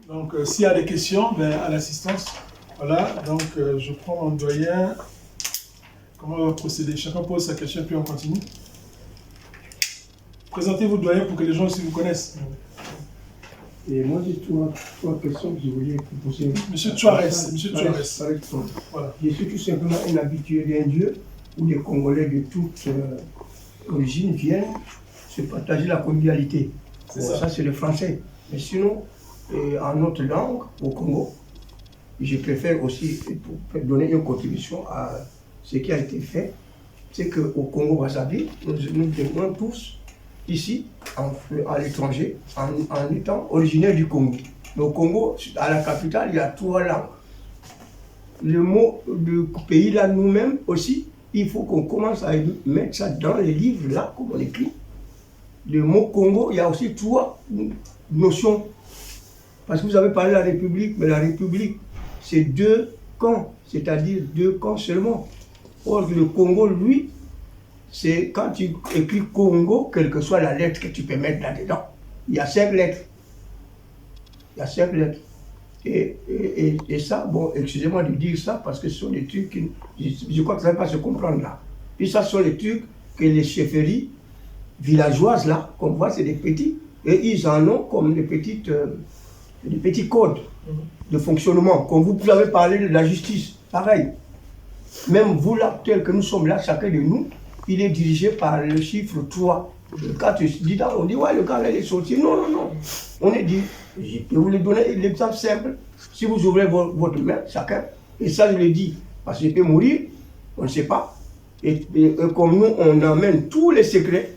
Donc, s'il y a des questions, à l'assistance, voilà, donc je prends mon doyen. Comment on va procéder? Chacun pose sa question, puis on continue. Présentez-vous, doyen, pour que les gens aussi vous connaissent. Et moi, j'ai trois questions que je voulais vous poser. Monsieur Tuarez, voilà. Je suis tout simplement un habitué d'un lieu où les Congolais de toute origine viennent se partager la convivialité. Ça, c'est le français. Mais sinon, en autre langue, au Congo, je préfère aussi, pour donner une contribution à ce qui a été fait, c'est qu'au Congo-Brazzaville, nous devons tous, ici, à l'étranger, en étant originaire du Congo. Mais au Congo, à la capitale, il y a 3 langues. Le mot du pays là, nous-mêmes aussi, il faut qu'on commence à mettre ça dans les livres là, comme on écrit. Le mot Congo, il y a aussi 3 notions. Parce que vous avez parlé de la République, mais la République, c'est 2 camps, c'est-à-dire 2 camps seulement. Or, le Congo, lui, c'est quand tu écris Congo, quelle que soit la lettre que tu peux mettre là-dedans, il y a 5 lettres. Il y a 5 lettres. Et ça, bon, excusez-moi de dire ça, parce que ce sont des trucs qui, je crois que ça ne va pas se comprendre là. Puis ça, ce sont les trucs que les chefferies villageoises là, qu'on voit, c'est des petits, et ils en ont comme des petits codes de fonctionnement. Comme vous avez parlé de la justice, pareil. Même vous là, tel que nous sommes là, chacun de nous, il est dirigé par le chiffre 3. Quand tu dis, on dit, ouais, le gars là, il est sorti. Non, non, non. On est dit, je peux vous le donner l'exemple simple. Si vous ouvrez votre main, chacun, et ça je le dis, parce qu'il peut mourir, on ne sait pas. Et comme nous, on emmène tous les secrets,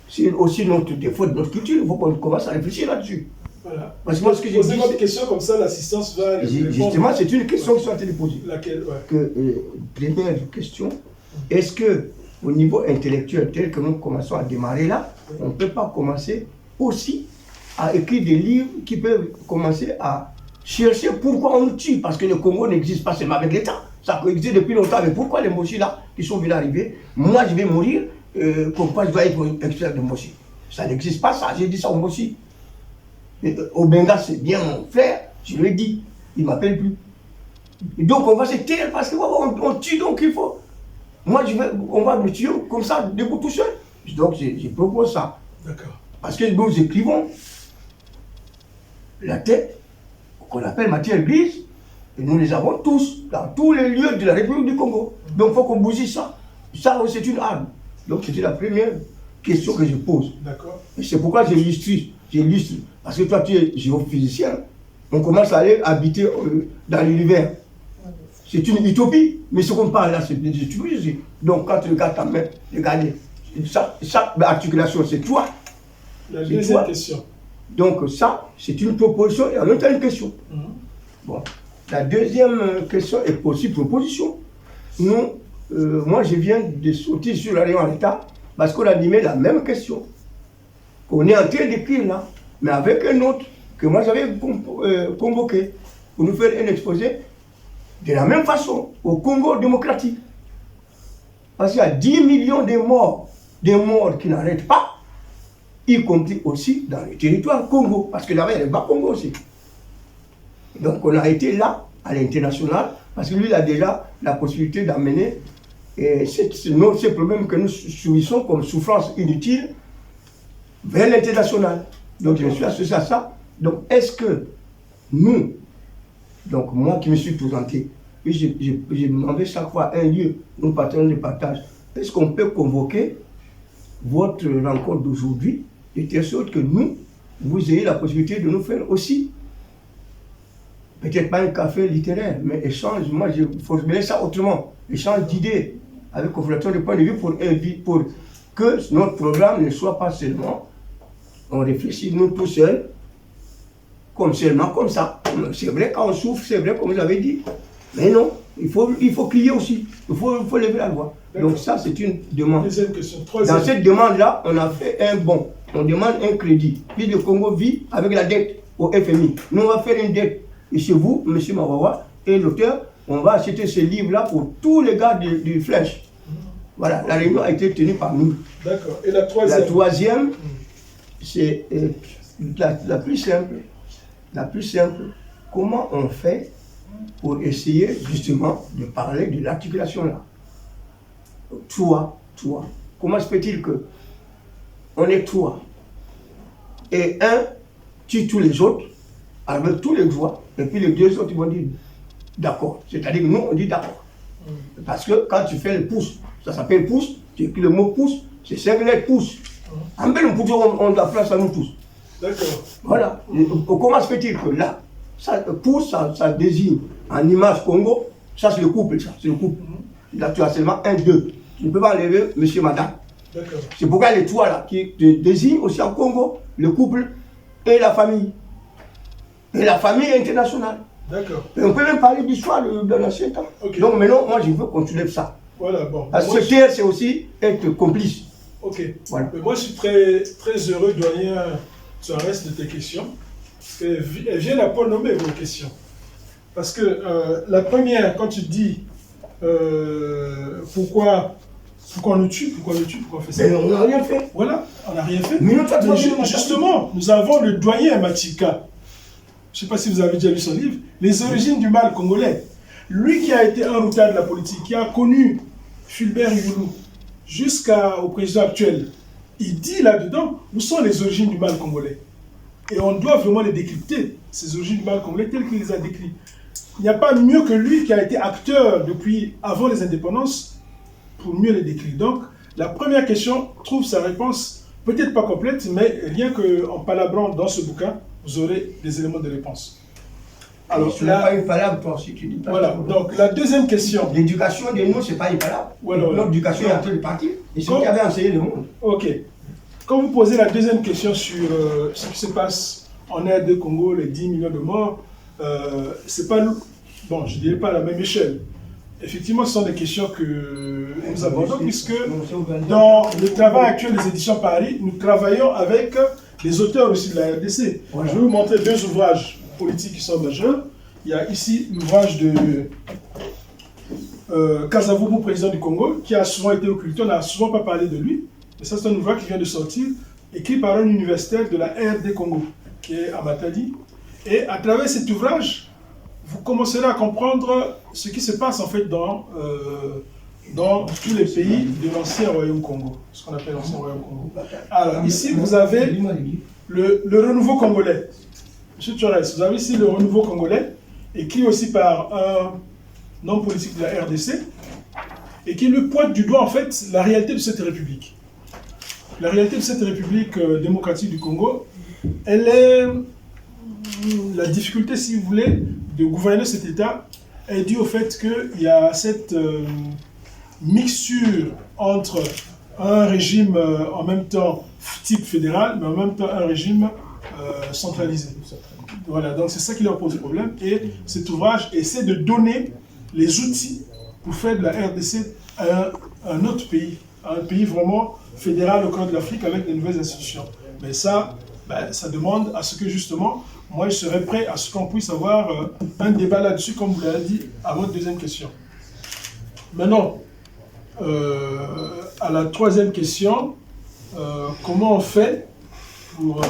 c'est aussi notre défaut de notre culture, il faut qu'on commence à réfléchir là-dessus. Voilà. Parce que moi, ce que j'ai dit, votre question comme ça, l'assistance va... Justement, c'est une question qui soit posée. Laquelle, ouais. Première question, est-ce que au niveau intellectuel tel que nous commençons à démarrer là, on ne peut pas commencer aussi à écrire des livres qui peuvent commencer à chercher pourquoi on nous tue? Parce que le Congo n'existe pas seulement avec l'État, ça existe depuis longtemps, mais pourquoi les Moshi là, qui sont venus arriver, moi je vais mourir, pourquoi je dois être expert de Moshi? Ça n'existe pas ça, j'ai dit ça au Moshi. Au Benga, c'est bien mon frère, je lui ai dit, il ne m'appelle plus. Et donc on va se taire parce qu'on tue, donc il faut. Moi, on va me tuer comme ça, debout tout seul. Donc je propose ça. D'accord. Parce que nous écrivons la tête, qu'on appelle matière grise, et nous les avons tous, dans tous les lieux de la République du Congo. Donc il faut qu'on bousille ça. Ça, c'est une arme. Donc c'était la première question que je pose. D'accord. Et c'est pourquoi j'illustre. Parce que toi, tu es géophysicien. On commence à aller habiter dans l'univers. C'est une utopie. Mais ce qu'on parle là, c'est une utopie. Donc quand tu regardes ta main, regardez. Chaque articulation, c'est toi. La deuxième question. Donc ça, c'est une proposition et en même temps une question. Bon. La deuxième question est aussi proposition. Nous, moi je viens de sortir sur la réunion en l'état parce qu'on a animé la même question. Qu'on est en train d'écrire là, mais avec un autre que moi j'avais convoqué pour nous faire un exposé de la même façon au Congo démocratique. Parce qu'il y a 10 millions de morts qui n'arrêtent pas, y compris aussi dans le territoire Congo, parce que là-bas il y a le bas Congo aussi. Donc on a été là, à l'international, parce que lui il a déjà la possibilité d'amener ces problèmes que nous subissons comme souffrance inutile vers l'international. Donc je me suis associé à ça. Donc est-ce que nous, donc moi qui me suis présenté, puis je demandais chaque fois un lieu, nous partageons le partage, est-ce qu'on peut convoquer votre rencontre d'aujourd'hui, de telle sorte que nous, vous ayez la possibilité de nous faire aussi, peut-être pas un café littéraire, mais échange, moi il faut mener ça autrement, échange d'idées, avec confrontation de points de vue pour que notre programme ne soit pas seulement, on réfléchit nous tout seuls, seulement comme ça. C'est vrai quand on souffre, c'est vrai comme vous avez dit, mais non, il faut crier aussi, il faut lever la voix. Donc ça c'est une demande. Deuxième question. Troisième. Dans cette demande-là, on a fait un bon, on demande un crédit. Puis le Congo vit avec la dette au FMI. Nous on va faire une dette. Et chez vous, M. Mawawa, et l'auteur, on va acheter ce livre-là pour tous les gars du Flèche. Voilà, la réunion a été tenue par nous. D'accord. Et la troisième? La troisième, c'est la plus simple. La plus simple, comment on fait pour essayer justement de parler de l'articulation là? Toi, comment se fait-il que on est toi et un tue tous les autres avec tous les droits et puis les deux autres ils vont dire d'accord. C'est-à-dire que nous on dit d'accord. Parce que quand tu fais le pouce, ça s'appelle pouce, tu écris le mot pouce, c'est 5 lettres pouce. En bel pouce, on doit place à nous tous. D'accord. Voilà. Comment se fait-il que là, ça, pouce, ça désigne en image Congo, ça c'est le couple, ça, c'est le couple. Là tu as seulement 1, 2. Tu ne peux pas enlever monsieur, madame. D'accord. C'est pourquoi les trois là, qui désignent aussi en Congo, le couple et la famille. Et la famille internationale. D'accord. Et on peut même parler d'histoire de l'ancien temps. Okay. Donc maintenant, moi je veux qu'on soulève ça. Voilà, bon. Parce que taire, c'est aussi être complice. Ok. Voilà. Mais moi, je suis très, très heureux, doyen, sur le reste de tes questions. Elles viennent à point nommé vos questions. Parce que la première, quand tu dis pourquoi on nous tue, pourquoi on fait ça? Mais on n'a rien fait. Voilà, on n'a rien fait. Mais Justement, nous avons le doyen Matika. Je ne sais pas si vous avez déjà lu son livre, Les origines du mal congolais. Lui qui a été un routard de la politique, qui a connu Fulbert Yulu jusqu'au président actuel, il dit là-dedans où sont les origines du mal congolais. Et on doit vraiment les décrypter, ces origines du mal congolais, telles qu'il les a décrites. Il n'y a pas mieux que lui qui a été acteur depuis avant les indépendances pour mieux les décrire. Donc, la première question trouve sa réponse, peut-être pas complète, mais rien qu'en palabrant dans ce bouquin, vous aurez des éléments de réponse. Alors, ce n'est pas une palabre, toi, si tu dis pas. Voilà, donc la deuxième question. L'éducation de nous, ce n'est pas une palabre. Voilà. L'éducation est en train de partir. Et c'est vous qui avez enseigné le monde. Ok. Quand vous posez la deuxième question sur ce qui se passe en RD Congo, les 10 millions de morts, c'est pas, bon, je ne dirais pas à la même échelle. Effectivement, ce sont des questions que nous abordons, puisque dans le travail actuel des éditions Paris, nous travaillons avec les auteurs aussi de la RDC. Voilà. Je vais vous montrer deux ouvrages politiques qui sont majeurs. Il y a ici l'ouvrage de Kasavubu, président du Congo, qui a souvent été occulté, on n'a souvent pas parlé de lui. Et ça, c'est un ouvrage qui vient de sortir, écrit par un universitaire de la RD Congo, qui est à Matadi. Et à travers cet ouvrage, vous commencerez à comprendre ce qui se passe en fait dans tous les pays de l'ancien Royaume Congo, ce qu'on appelle l'ancien Royaume Congo. Alors ici, vous avez le renouveau congolais. Monsieur Thorez, vous avez ici le renouveau congolais, écrit aussi par un homme politique de la RDC, et qui le pointe du doigt en fait la réalité de cette république. La réalité de cette république démocratique du Congo, elle est la difficulté, si vous voulez, de gouverner cet État est due au fait qu'il y a cette mixture entre un régime en même temps type fédéral, mais en même temps un régime centralisé. Voilà, donc c'est ça qui leur pose problème. Et cet ouvrage essaie de donner les outils pour faire de la RDC un autre pays, un pays vraiment fédéral au cœur de l'Afrique avec de nouvelles institutions. Mais ça, ça demande à ce que justement, moi je serais prêt à ce qu'on puisse avoir un débat là-dessus, comme vous l'avez dit, à votre deuxième question. Maintenant, à la troisième question, comment on fait pour...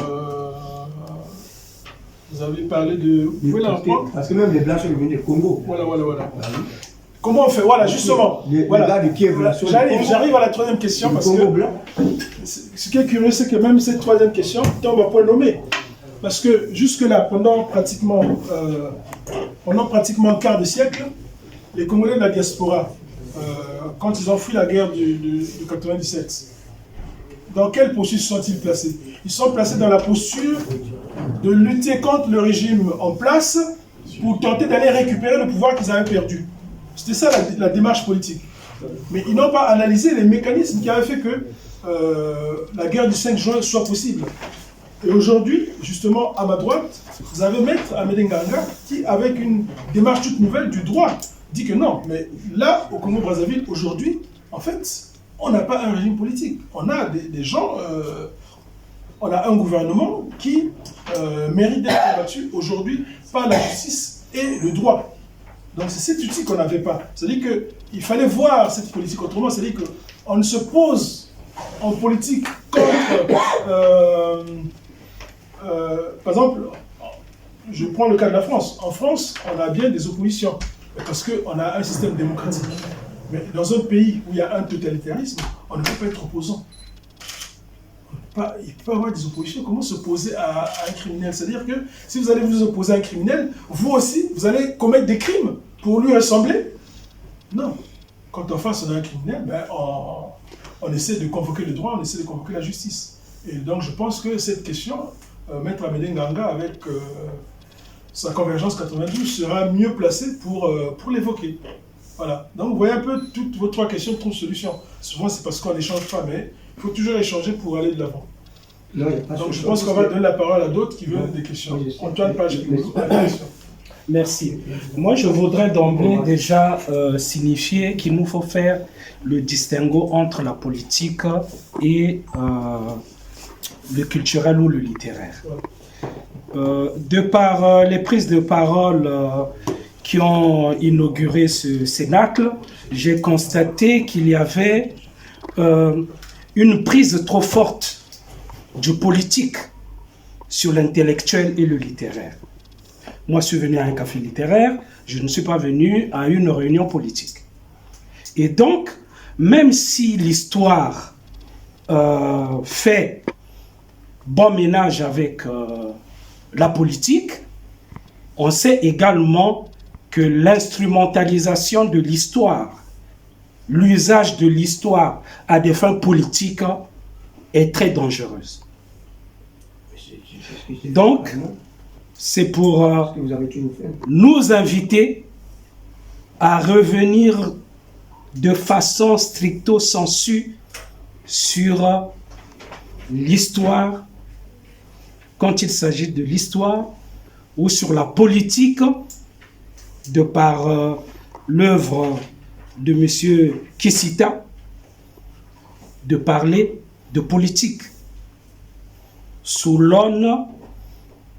vous avez parlé de... Vous pouvez la reprendre ? Parce que même les Blancs sont venus du Congo. Voilà. Comment on fait? Voilà, justement. Voilà. J'arrive à la troisième question parce que ce qui est curieux, c'est que même cette troisième question tombe à point nommé. Parce que jusque-là, pendant pratiquement un quart de siècle, les Congolais de la diaspora, quand ils ont fui la guerre de 97, dans quelle posture sont-ils placés? Ils sont placés dans la posture de lutter contre le régime en place pour tenter d'aller récupérer le pouvoir qu'ils avaient perdu. C'était ça la démarche politique. Mais ils n'ont pas analysé les mécanismes qui avaient fait que la guerre du 5 juin soit possible. Et aujourd'hui, justement, à ma droite, vous avez Maître Amédée Nganga qui, avec une démarche toute nouvelle du droit, dit que non, mais là, au Congo-Brazzaville, aujourd'hui, en fait, on n'a pas un régime politique. On a des gens, on a un gouvernement qui mérite d'être combattu aujourd'hui par la justice et le droit. Donc c'est cet outil qu'on n'avait pas. C'est-à-dire qu'il fallait voir cette politique autrement, c'est-à-dire on ne se pose en politique contre... par exemple, je prends le cas de la France. En France, on a bien des oppositions, parce qu'on a un système démocratique. Mais dans un pays où il y a un totalitarisme, on ne peut pas être opposant. Il peut y avoir des oppositions. Comment s'opposer à un criminel? C'est-à-dire que si vous allez vous opposer à un criminel, vous aussi, vous allez commettre des crimes pour lui ressembler? Non. Quand en face on a un criminel, ben, on essaie de convoquer le droit, on essaie de convoquer la justice. Et donc je pense que cette question, Maître Amédée Nganga, avec sa convergence 92, sera mieux placé pour l'évoquer. Voilà. Donc vous voyez un peu toutes vos trois questions trouvent solution. Souvent c'est parce qu'on n'échange pas, mais il faut toujours échanger pour aller de l'avant. Donc je pense qu'on va donner la parole à d'autres qui veulent des questions. Antoine Page, merci. Moi je voudrais d'emblée déjà signifier qu'il nous faut faire le distinguo entre la politique et le culturel ou le littéraire. De par les prises de parole qui ont inauguré ce cénacle, j'ai constaté qu'il y avait une prise trop forte du politique sur l'intellectuel et le littéraire. Moi, je suis venu à un café littéraire, je ne suis pas venu à une réunion politique. Et donc, même si l'histoire fait bon ménage avec la politique, on sait également que l'instrumentalisation de l'histoire, l'usage de l'histoire à des fins politiques est très dangereuse. Donc, c'est pour nous inviter à revenir de façon stricto sensu sur l'histoire, quand il s'agit de l'histoire, ou sur la politique, de par l'œuvre de M. Kissita, de parler de politique sous l'aune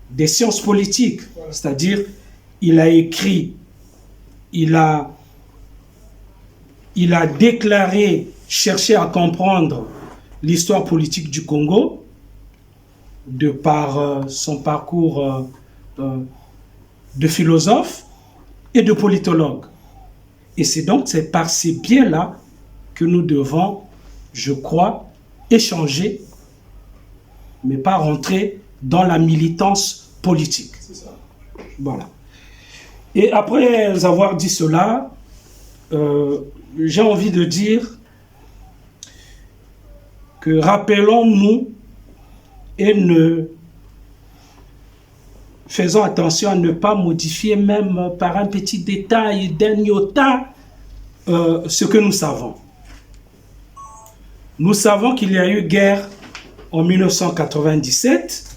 des sciences politiques. C'est-à-dire, il a écrit, il a déclaré chercher à comprendre l'histoire politique du Congo de par son parcours de philosophe et de politologue. Et c'est par ces biais-là que nous devons, je crois, échanger, mais pas rentrer dans la militance politique. C'est ça. Voilà. Et après avoir dit cela, j'ai envie de dire que rappelons-nous et faisons attention à ne pas modifier même par un petit détail d'un iota ce que nous savons. Nous savons qu'il y a eu guerre en 1997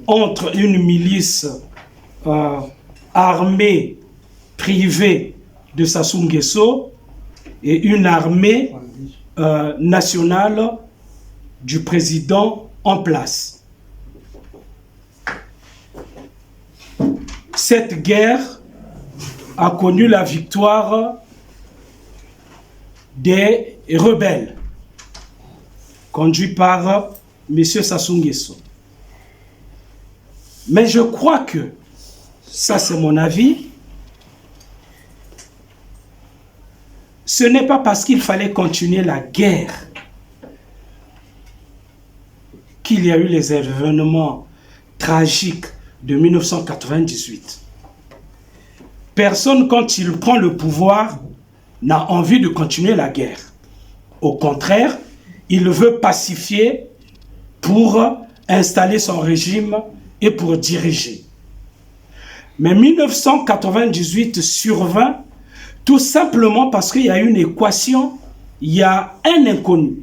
entre une milice armée privée de Sassou Nguesso et une armée nationale du président en place. Cette guerre a connu la victoire des rebelles, conduits par M. Sassou Nguesso. Mais je crois que, ça c'est mon avis, ce n'est pas parce qu'il fallait continuer la guerre qu'il y a eu les événements tragiques de 1998. Personne, quand il prend le pouvoir, n'a envie de continuer la guerre. Au contraire, il veut pacifier pour installer son régime et pour diriger. Mais 1998 survint tout simplement parce qu'il y a une équation, il y a un inconnu.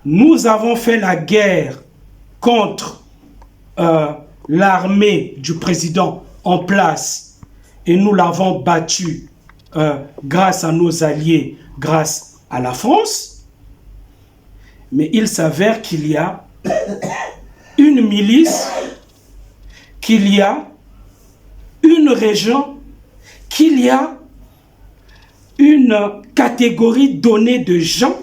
Nous avons fait la guerre contre l'armée du président en place et nous l'avons battu grâce à nos alliés, grâce à la France. Mais il s'avère qu'il y a une milice, qu'il y a une région, qu'il y a une catégorie donnée de gens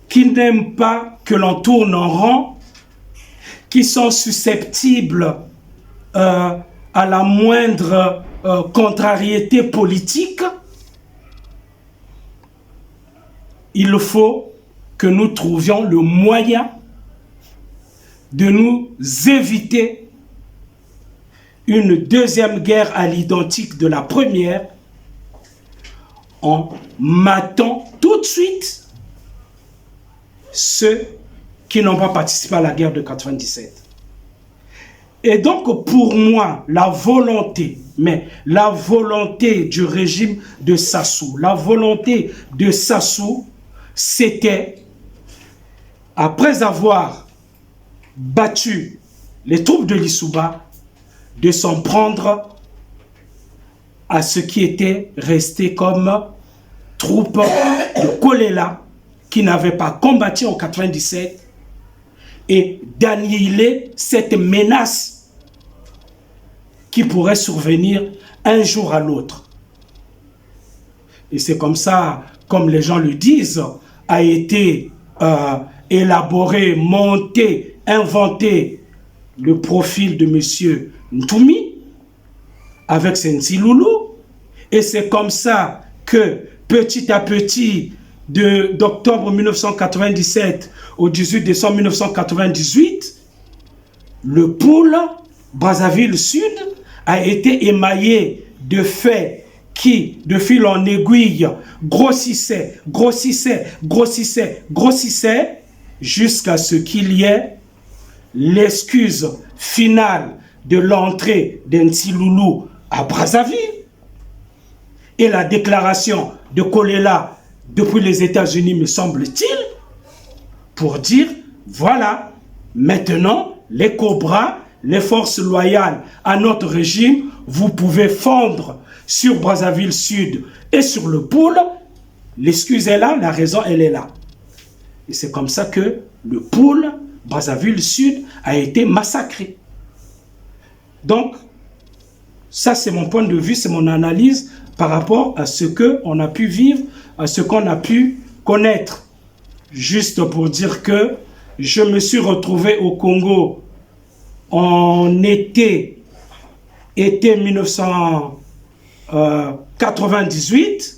qui n'aiment pas que l'on tourne en rond, qui sont susceptibles à la moindre contrariété politique. Il faut que nous trouvions le moyen de nous éviter une deuxième guerre à l'identique de la première en matant tout de suite ceux qui n'ont pas participé à la guerre de 97. Et donc pour moi, la volonté du régime de Sassou, la volonté de Sassou, c'était, après avoir battu les troupes de Lissouba, de s'en prendre à ce qui était resté comme troupes de Kolela qui n'avaient pas combattu en 97 et d'annihiler cette menace qui pourrait survenir un jour à l'autre. Et c'est comme ça, comme les gens le disent, a été élaboré, monté, inventé le profil de M. Ntoumi avec Sensi Loulou. Et c'est comme ça que petit à petit, d'octobre 1997 au 18 décembre 1998, le pôle Brazzaville Sud a été émaillé de faits qui, de fil en aiguille, grossissaient, jusqu'à ce qu'il y ait l'excuse finale de l'entrée d'Nsi Loulou à Brazzaville et la déclaration de Kolela depuis les États-Unis, me semble-t-il, pour dire, voilà, maintenant, les Cobras, les forces loyales à notre régime, vous pouvez fondre sur Brazzaville Sud et sur le pôle. L'excuse est là, la raison, elle est là. Et c'est comme ça que le pôle Brazzaville Sud a été massacré. Donc, ça c'est mon point de vue, c'est mon analyse par rapport à ce qu'on a pu vivre, à ce qu'on a pu connaître. Juste pour dire que je me suis retrouvé au Congo en été 1998,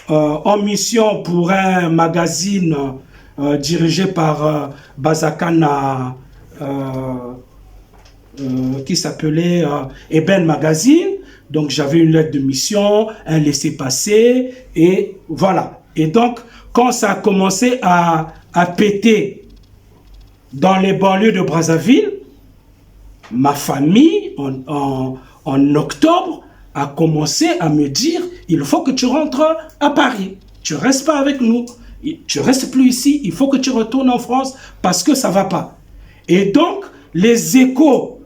en mission pour un magazine dirigé par Bazakana, qui s'appelait Eben Magazine. Donc j'avais une lettre de mission, un laissez-passer, et voilà. Et donc, quand ça a commencé à péter dans les banlieues de Brazzaville, ma famille, en octobre, a commencé à me dire, il faut que tu rentres à Paris. Tu ne restes pas avec nous. Tu ne restes plus ici. Il faut que tu retournes en France parce que ça ne va pas. Et donc, les échos,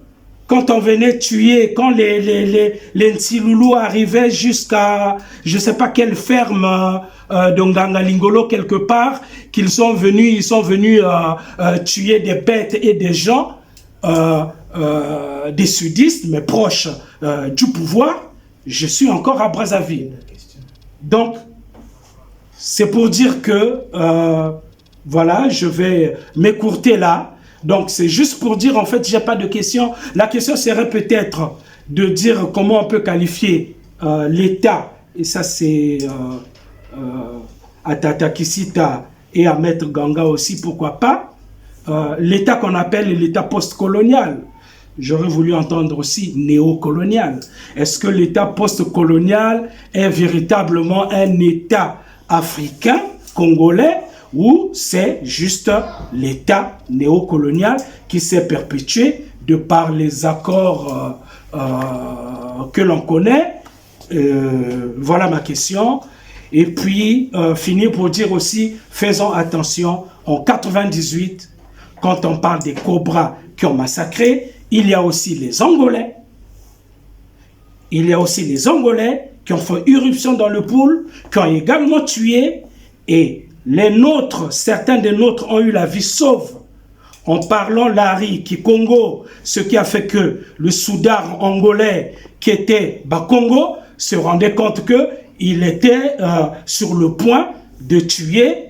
quand on venait tuer, quand les Nsi Loulou arrivaient jusqu'à, je ne sais pas quelle ferme de Ngangalingolo quelque part, ils sont venus tuer des bêtes et des gens, des sudistes, mais proches du pouvoir. Je suis encore à Brazzaville. Donc, c'est pour dire que, voilà, je vais m'écourter là. Donc, c'est juste pour dire, en fait, je n'ai pas de question. La question serait peut-être de dire comment on peut qualifier l'État, et ça c'est à Tata Kisita et à Maître Ganga aussi, pourquoi pas, l'État qu'on appelle l'État post-colonial. J'aurais voulu entendre aussi néocolonial. Est-ce que l'État post-colonial est véritablement un État africain, congolais, ou c'est juste l'État néocolonial qui s'est perpétué de par les accords que l'on connaît? Voilà ma question. Et puis, finir pour dire aussi, faisons attention, en 98, quand on parle des Cobras qui ont massacré, il y a aussi les Angolais. Il y a aussi les Angolais qui ont fait irruption dans le pôle, qui ont également tué, et les nôtres, certains des nôtres ont eu la vie sauve en parlant Lari, qui Congo, ce qui a fait que le soudard angolais qui était Bakongo se rendait compte qu'il était sur le point de tuer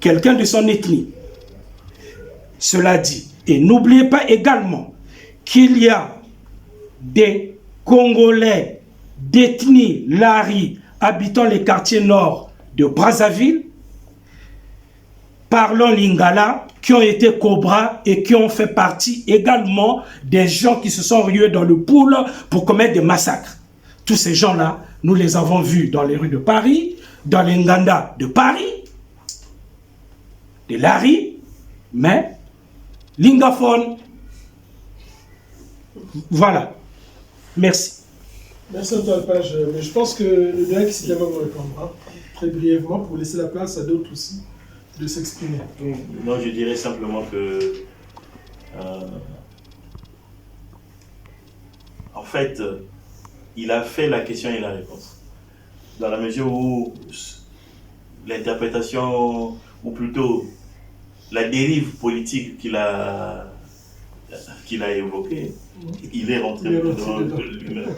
quelqu'un de son ethnie. Cela dit, et n'oubliez pas également qu'il y a des Congolais d'ethnie Lari habitant les quartiers nord de Brazzaville, parlant Lingala, qui ont été Cobra et qui ont fait partie également des gens qui se sont rués dans le pool pour commettre des massacres. Tous ces gens-là, nous les avons vus dans les rues de Paris, dans les Nganda de Paris, de Lari, mais Lingaphone. Voilà. Merci. Merci à toi, Alpage. Mais je pense que le gars qui s'est va vous répondre, hein, très brièvement, pour laisser la place à d'autres aussi de s'exprimer. Non, je dirais simplement que, en fait, il a fait la question et la réponse. Dans la mesure où l'interprétation, ou plutôt la dérive politique qu'il a évoquée, il est rentré dedans lui-même.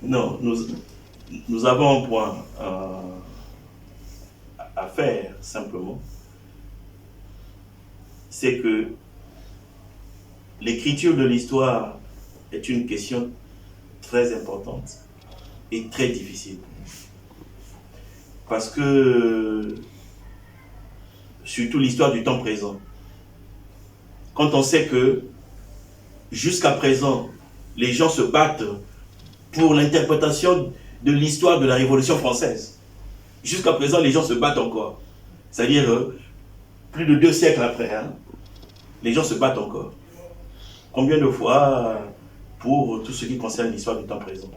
Non, nous avons un point à faire simplement. C'est que l'écriture de l'histoire est une question très importante et très difficile. Parce que, surtout l'histoire du temps présent, quand on sait que jusqu'à présent, les gens se battent pour l'interprétation de l'histoire de la Révolution française. Jusqu'à présent, les gens se battent encore. C'est-à-dire, plus de 2 siècles après, hein, les gens se battent encore. Combien de fois pour tout ce qui concerne l'histoire du temps présent?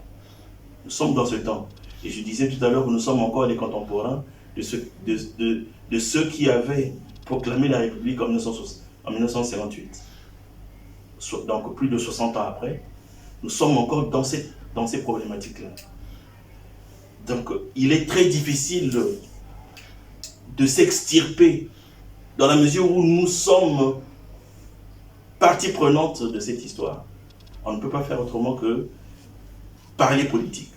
Nous sommes dans ce temps. Et je disais tout à l'heure que nous sommes encore les contemporains de ceux qui avaient proclamé la République en 1958. Donc plus de 60 ans après, nous sommes encore dans ces problématiques-là. Donc il est très difficile de s'extirper dans la mesure où nous sommes partie prenante de cette histoire. On ne peut pas faire autrement que parler politique.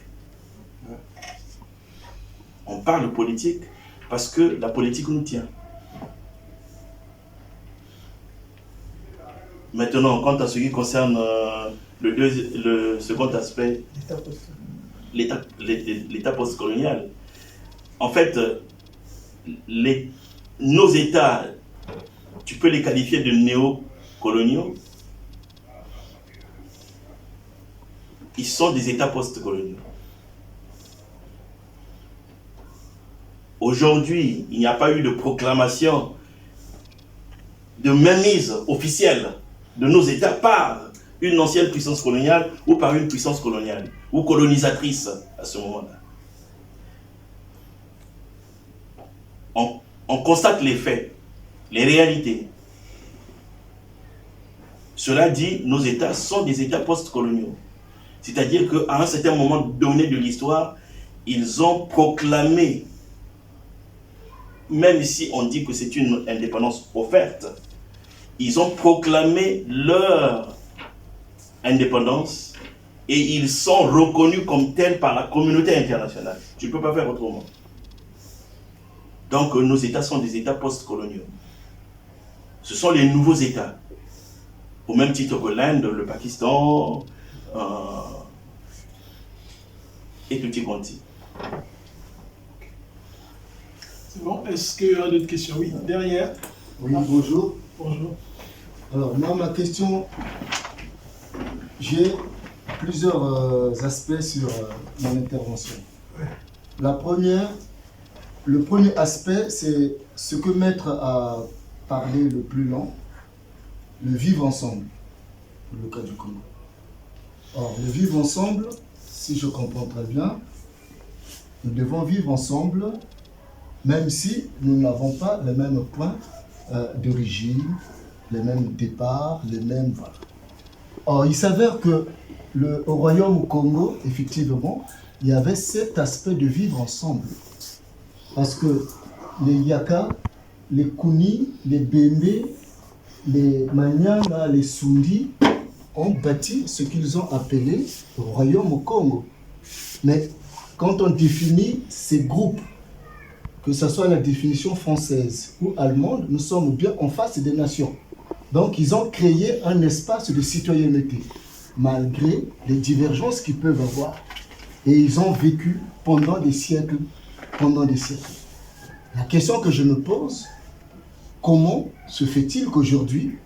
On parle politique parce que la politique nous tient. Maintenant, quant à ce qui concerne le second aspect, l'État postcolonial, en fait, nos États, tu peux les qualifier de néocoloniaux, ils sont des États postcoloniaux. Aujourd'hui, il n'y a pas eu de proclamation de mainmise officielle de nos États par une ancienne puissance coloniale ou par une puissance coloniale ou colonisatrice à ce moment-là. On constate les faits, les réalités. Cela dit, nos États sont des États post-coloniaux. C'est-à-dire qu'à un certain moment donné de l'histoire, ils ont proclamé, même si on dit que c'est une indépendance offerte, ils ont proclamé leur indépendance et ils sont reconnus comme tels par la communauté internationale. Tu ne peux pas faire autrement. Donc nos États sont des États post-coloniaux. Ce sont les nouveaux États. Au même titre que l'Inde, le Pakistan et tout y quanti. C'est bon. Est-ce qu'il y a d'autres questions? Oui, derrière. Oui, bonjour. Bonjour. Alors, moi, ma question, j'ai plusieurs aspects sur mon intervention. Le premier aspect, c'est ce que Maître a parlé le plus long, le vivre ensemble, pour le cas du Congo. Or, le vivre ensemble, si je comprends très bien, nous devons vivre ensemble, même si nous n'avons pas les mêmes points d'origine, les mêmes départs, les mêmes... Voilà. Or, il s'avère que au royaume Congo, effectivement, il y avait cet aspect de vivre ensemble. Parce que les Yaka, les Kuni, les Bembe, les Manyanga, les Sundi ont bâti ce qu'ils ont appelé le royaume au Congo. Mais quand on définit ces groupes, que ce soit la définition française ou allemande, nous sommes bien en face des nations. Donc ils ont créé un espace de citoyenneté, malgré les divergences qu'ils peuvent avoir. Et ils ont vécu pendant des siècles, La question que je me pose, comment se fait-il qu'aujourd'hui,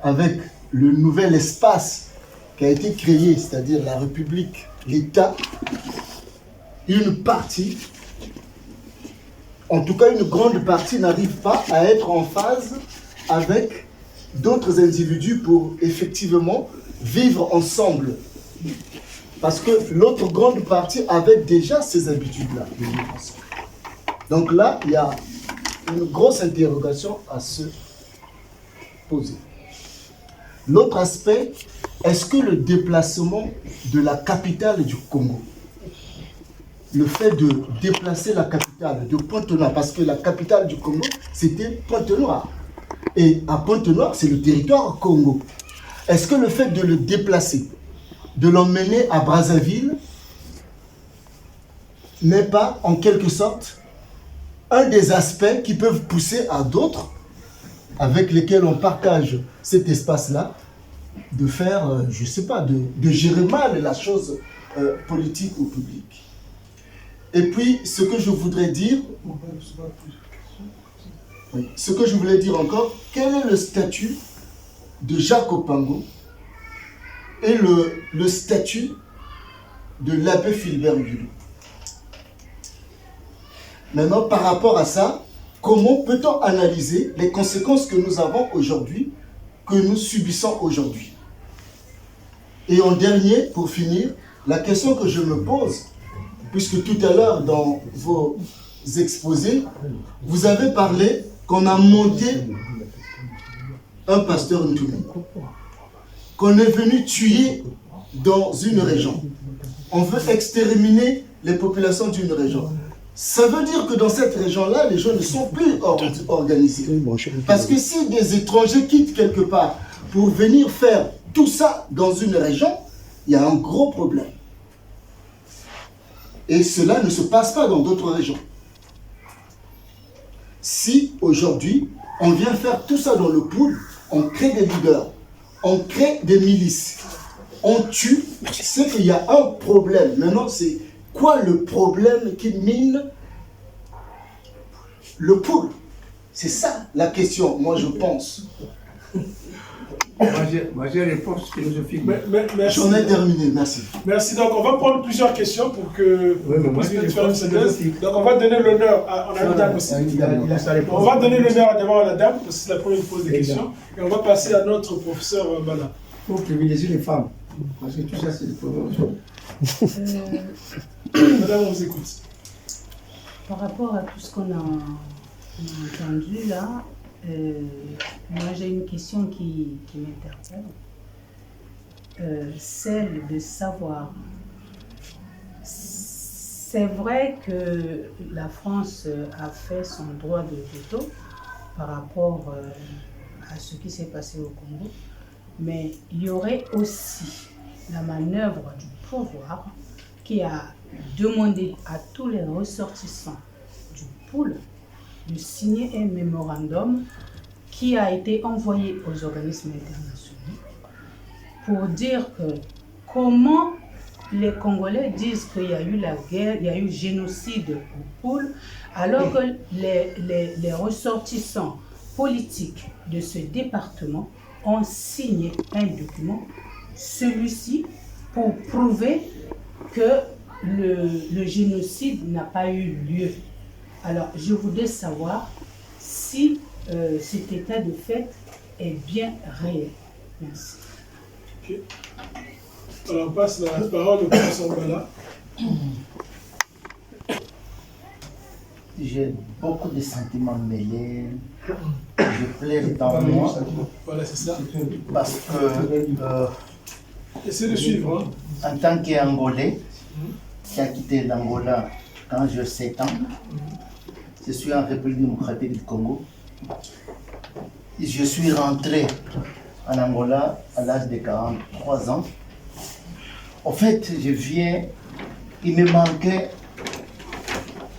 avec le nouvel espace qui a été créé, c'est-à-dire la République, l'État, une partie, en tout cas une grande partie, n'arrive pas à être en phase avec d'autres individus pour effectivement vivre ensemble. Parce que l'autre grande partie avait déjà ces habitudes-là. Donc là, il y a une grosse interrogation à se poser. L'autre aspect, est-ce que le déplacement de la capitale du Congo, le fait de déplacer la capitale de Pointe-Noire, parce que la capitale du Congo, c'était Pointe-Noire. Et à Pointe-Noire, c'est le territoire Congo. Est-ce que le fait de le déplacer, de l'emmener à Brazzaville, n'est pas en quelque sorte un des aspects qui peuvent pousser à d'autres, avec lesquels on partage cet espace-là, de faire, je ne sais pas, de gérer mal la chose politique ou publique. Et puis, ce que je voudrais dire, ce que je voulais dire encore, quel est le statut de Jacques Opango et le statut de l'abbé Philbert Gulou. Maintenant, par rapport à ça, comment peut-on analyser les conséquences que nous avons aujourd'hui, que nous subissons aujourd'hui? Et en dernier, pour finir, la question que je me pose, puisque tout à l'heure, dans vos exposés, vous avez parlé qu'on a monté un pasteur Ntoumi, qu'on est venu tuer dans une région. On veut exterminer les populations d'une région. Ça veut dire que dans cette région-là, les gens ne sont plus organisés. Parce que si des étrangers quittent quelque part pour venir faire tout ça dans une région, il y a un gros problème. Et cela ne se passe pas dans d'autres régions. Si aujourd'hui, on vient faire tout ça dans le pool, on crée des leaders, on crée des milices, on tue, c'est qu'il y a un problème. Maintenant, c'est quoi le problème qui mine le pool? C'est ça la question, moi je pense. Moi j'ai une réponse philosophique. J'en ai terminé, merci. Merci. Donc on va prendre plusieurs questions pour que vous puissiez faire une synthèse. Donc on va donner l'honneur à... On a une dame aussi. On va donner l'honneur d'abord à la dame, parce que c'est la première qui pose des questions. Et on va passer à notre professeur Bala. Il faut privilégier les femmes. Parce que tout ça c'est le problème. Madame, on vous écoute. Par rapport à tout ce qu'on a entendu là, moi j'ai une question qui m'interpelle. Celle de savoir, c'est vrai que la France a fait son droit de veto par rapport à ce qui s'est passé au Congo, mais il y aurait aussi la manœuvre du pouvoir qui a demandé à tous les ressortissants du pool de signer un mémorandum qui a été envoyé aux organismes internationaux pour dire que comment les Congolais disent qu'il y a eu la guerre, il y a eu génocide au pool, alors que les ressortissants politiques de ce département ont signé un document, celui-ci, pour prouver que le génocide n'a pas eu lieu. Alors, je voudrais savoir si cet état de fait est bien réel. Merci. Ok. Alors, on passe la parole au professeur Bala. J'ai beaucoup de sentiments mêlés. Je pleure dans moi. Voilà, c'est ça. Parce que, essayez de suivre. En tant qu'Angolais, qui a quitté l'Angola quand j'ai 7 ans, je suis en République démocratique du Congo. Je suis rentré en Angola à l'âge de 43 ans. En fait, je viens, il me manquait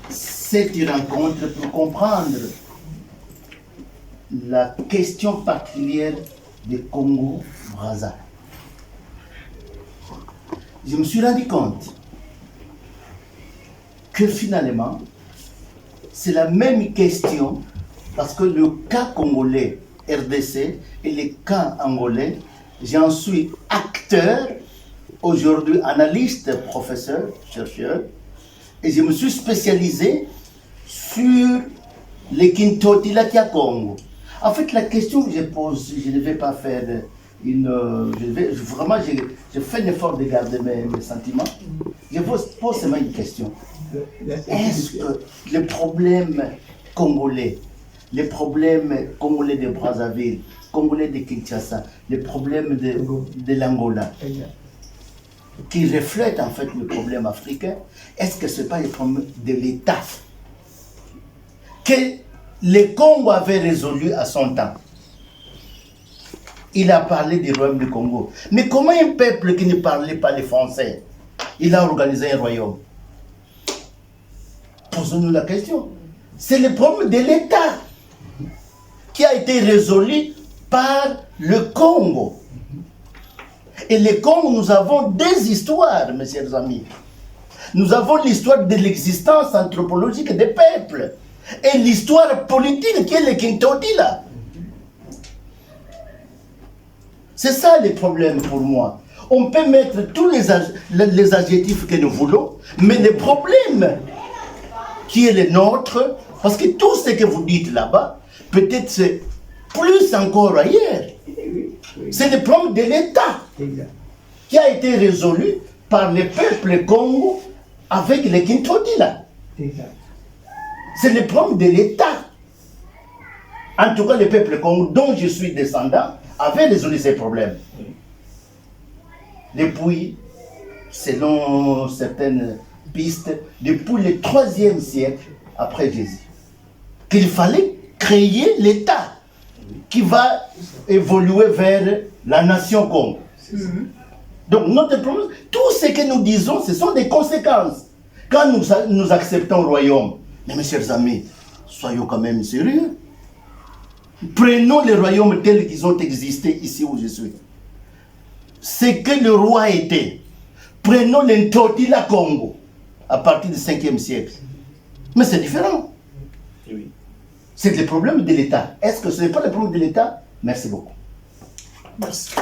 cette rencontre pour comprendre la question particulière du Congo-Brazza. Je me suis rendu compte que finalement, c'est la même question, parce que le cas congolais RDC et le cas angolais, j'en suis acteur, aujourd'hui analyste, professeur, chercheur, et je me suis spécialisé sur les Kintotilatia Congo. En fait, la question que je pose, je ne vais pas faire vraiment, je fais l'effort de garder mes sentiments. Je pose seulement une question. Est-ce que les problèmes congolais de Brazzaville, congolais de Kinshasa, les problèmes de l'Angola, qui reflètent en fait le problème africain, est-ce que ce n'est pas le problème de l'État que le Congo avait résolu à son temps? Il a parlé du royaume du Congo. Mais comment un peuple qui ne parlait pas le français, il a organisé un royaume? Posons-nous la question. C'est le problème de l'État qui a été résolu par le Congo. Et le Congo, nous avons des histoires, mes chers amis. Nous avons l'histoire de l'existence anthropologique des peuples et l'histoire politique qui est le Kintotila. C'est ça le problème pour moi. On peut mettre tous les adjectifs que nous voulons, mais le problème qui est le nôtre, parce que tout ce que vous dites là-bas, peut-être c'est plus encore ailleurs. C'est le problème de l'État qui a été résolu par le peuple Congo avec les Kintotila. C'est le problème de l'État. En tout cas, le peuple Congo dont je suis descendant avait résolu ces problèmes. Depuis, selon certaines pistes, depuis le 3e siècle après Jésus, qu'il fallait créer l'État qui va évoluer vers la nation Congo. Donc notre problème, tout ce que nous disons, ce sont des conséquences. Quand nous acceptons le royaume, mais mes chers amis, soyons quand même sérieux. Prenons les royaumes tels qu'ils ont existé ici où je suis. Ce que le roi était. Prenons l'Ntotila Congo à partir du 5e siècle. Mais c'est différent. Oui. C'est le problème de l'État. Est-ce que ce n'est pas le problème de l'État? Merci beaucoup. Merci.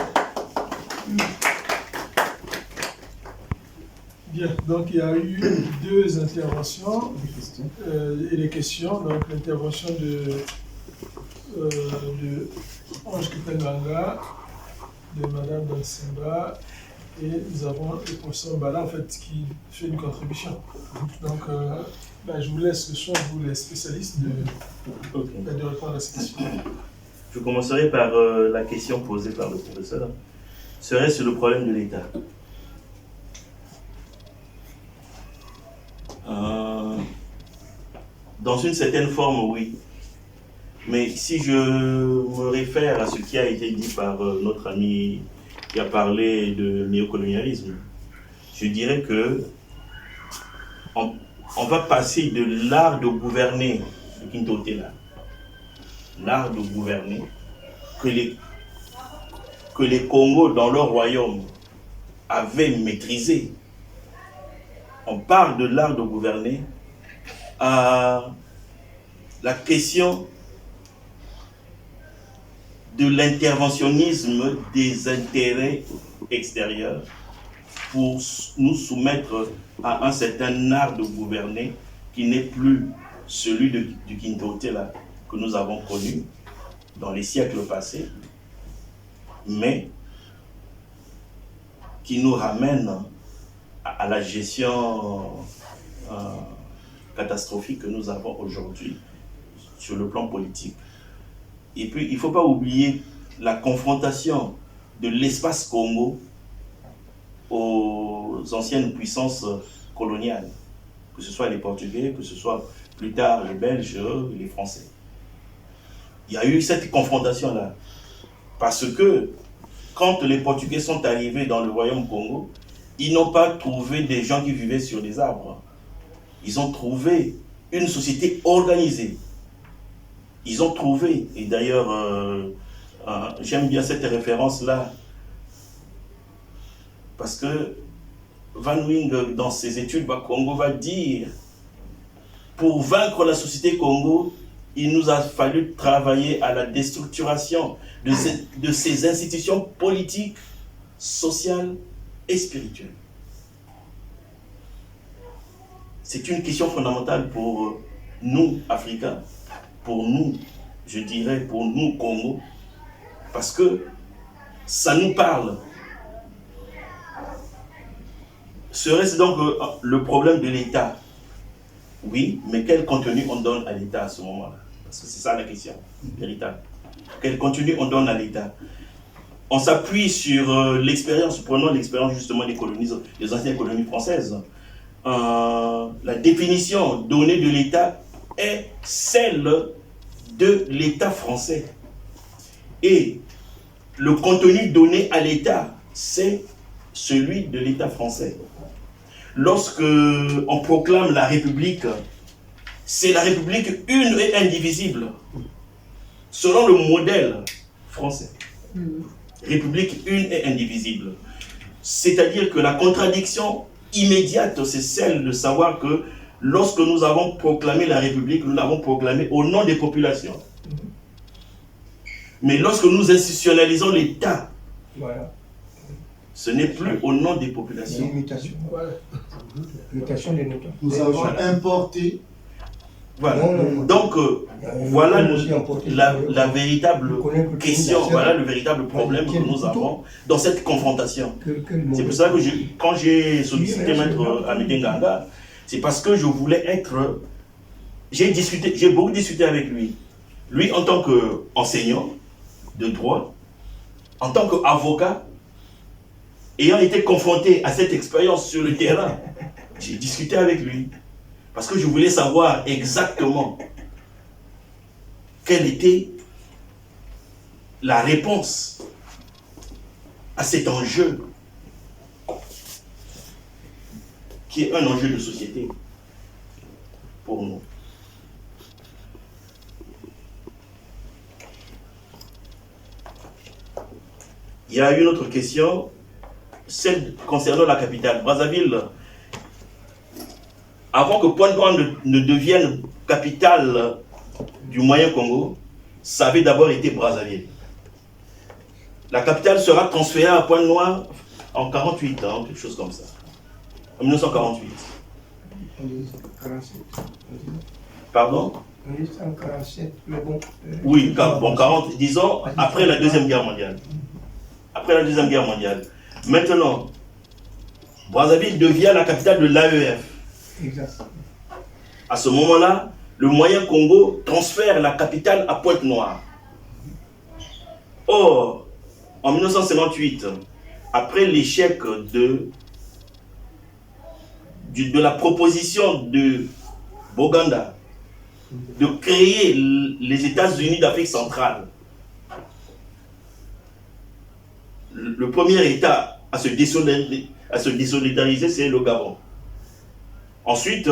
Bien, donc il y a eu 2 interventions et des questions. Donc l'intervention de Ange Kitanganga, de Madame Dansimba, et nous avons le professeur Bala en fait qui fait une contribution. Donc je vous laisse le choix, vous les spécialistes, de répondre à ces questions. Je commencerai par la question posée par le professeur. Serait-ce le problème de l'État? Dans une certaine forme, oui. Mais si je me réfère à ce qui a été dit par notre ami qui a parlé de néocolonialisme, je dirais que on va passer de l'art de gouverner de Kintotila, l'art de gouverner que les Congos dans leur royaume avaient maîtrisé. On parle de l'art de gouverner à la question de l'interventionnisme des intérêts extérieurs pour nous soumettre à un certain art de gouverner qui n'est plus celui du Kintotila que nous avons connu dans les siècles passés, mais qui nous ramène à la gestion catastrophique que nous avons aujourd'hui sur le plan politique. Et puis, il ne faut pas oublier la confrontation de l'espace Congo aux anciennes puissances coloniales, que ce soit les Portugais, que ce soit plus tard les Belges, les Français. il y a eu cette confrontation-là. Parce que quand les Portugais sont arrivés dans le royaume Congo, ils n'ont pas trouvé des gens qui vivaient sur des arbres. Ils ont trouvé une société organisée. Ils ont trouvé, et d'ailleurs, j'aime bien cette référence-là, parce que Van Wing, dans ses études, Congo va dire, pour vaincre la société Congo, il nous a fallu travailler à la déstructuration de ces institutions politiques, sociales et spirituelles. C'est une question fondamentale pour nous, Africains, pour nous, je dirais, pour nous, Congo, parce que ça nous parle. Serait-ce donc le problème de l'État? Oui, mais quel contenu on donne à l'État à ce moment-là? Parce que c'est ça la question véritable. Quel contenu on donne à l'État? On s'appuie sur l'expérience, prenons l'expérience justement des anciennes colonies françaises. La définition donnée de l'État est celle de l'État français. Et le contenu donné à l'État, c'est celui de l'État français. Lorsque on proclame la République, c'est la République une et indivisible, selon le modèle français. République une et indivisible. C'est-à-dire que la contradiction immédiate, c'est celle de savoir que lorsque nous avons proclamé la République, nous l'avons proclamée au nom des populations. Mais lorsque nous institutionnalisons l'État, Voilà. ce n'est plus au nom des populations. L'imitation. Voilà. L'imitation des notables. Nous avons importé. Voilà. Non. Donc, voilà la véritable question, voilà le véritable problème que nous avons dans cette confrontation. C'est pour ça que quand j'ai sollicité Maître Amédée Nganga, c'est parce que je voulais être... J'ai beaucoup discuté avec lui. Lui, en tant qu'enseignant de droit, en tant qu'avocat, ayant été confronté à cette expérience sur le terrain, j'ai discuté avec lui. Parce que je voulais savoir exactement quelle était la réponse à cet enjeu qui est un enjeu de société pour nous. Il y a une autre question, celle concernant la capitale, Brazzaville. Avant que Pointe-Noire ne devienne capitale du Moyen Congo, ça avait d'abord été Brazzaville. La capitale sera transférée à Pointe-Noire en 1948, quelque chose comme ça. En 1948. 47. Pardon? 1947, mais bon. Oui, bon, 40, disons, après la Deuxième Guerre mondiale. Après la Deuxième Guerre mondiale. Maintenant, Brazzaville devient la capitale de l'AEF. Exact. À ce moment-là, le Moyen Congo transfère la capitale à Pointe-Noire. Or, en 1958, après l'échec de la proposition de Boganda de créer les États-Unis d'Afrique centrale, le premier État à se désolidariser, c'est le Gabon. Ensuite,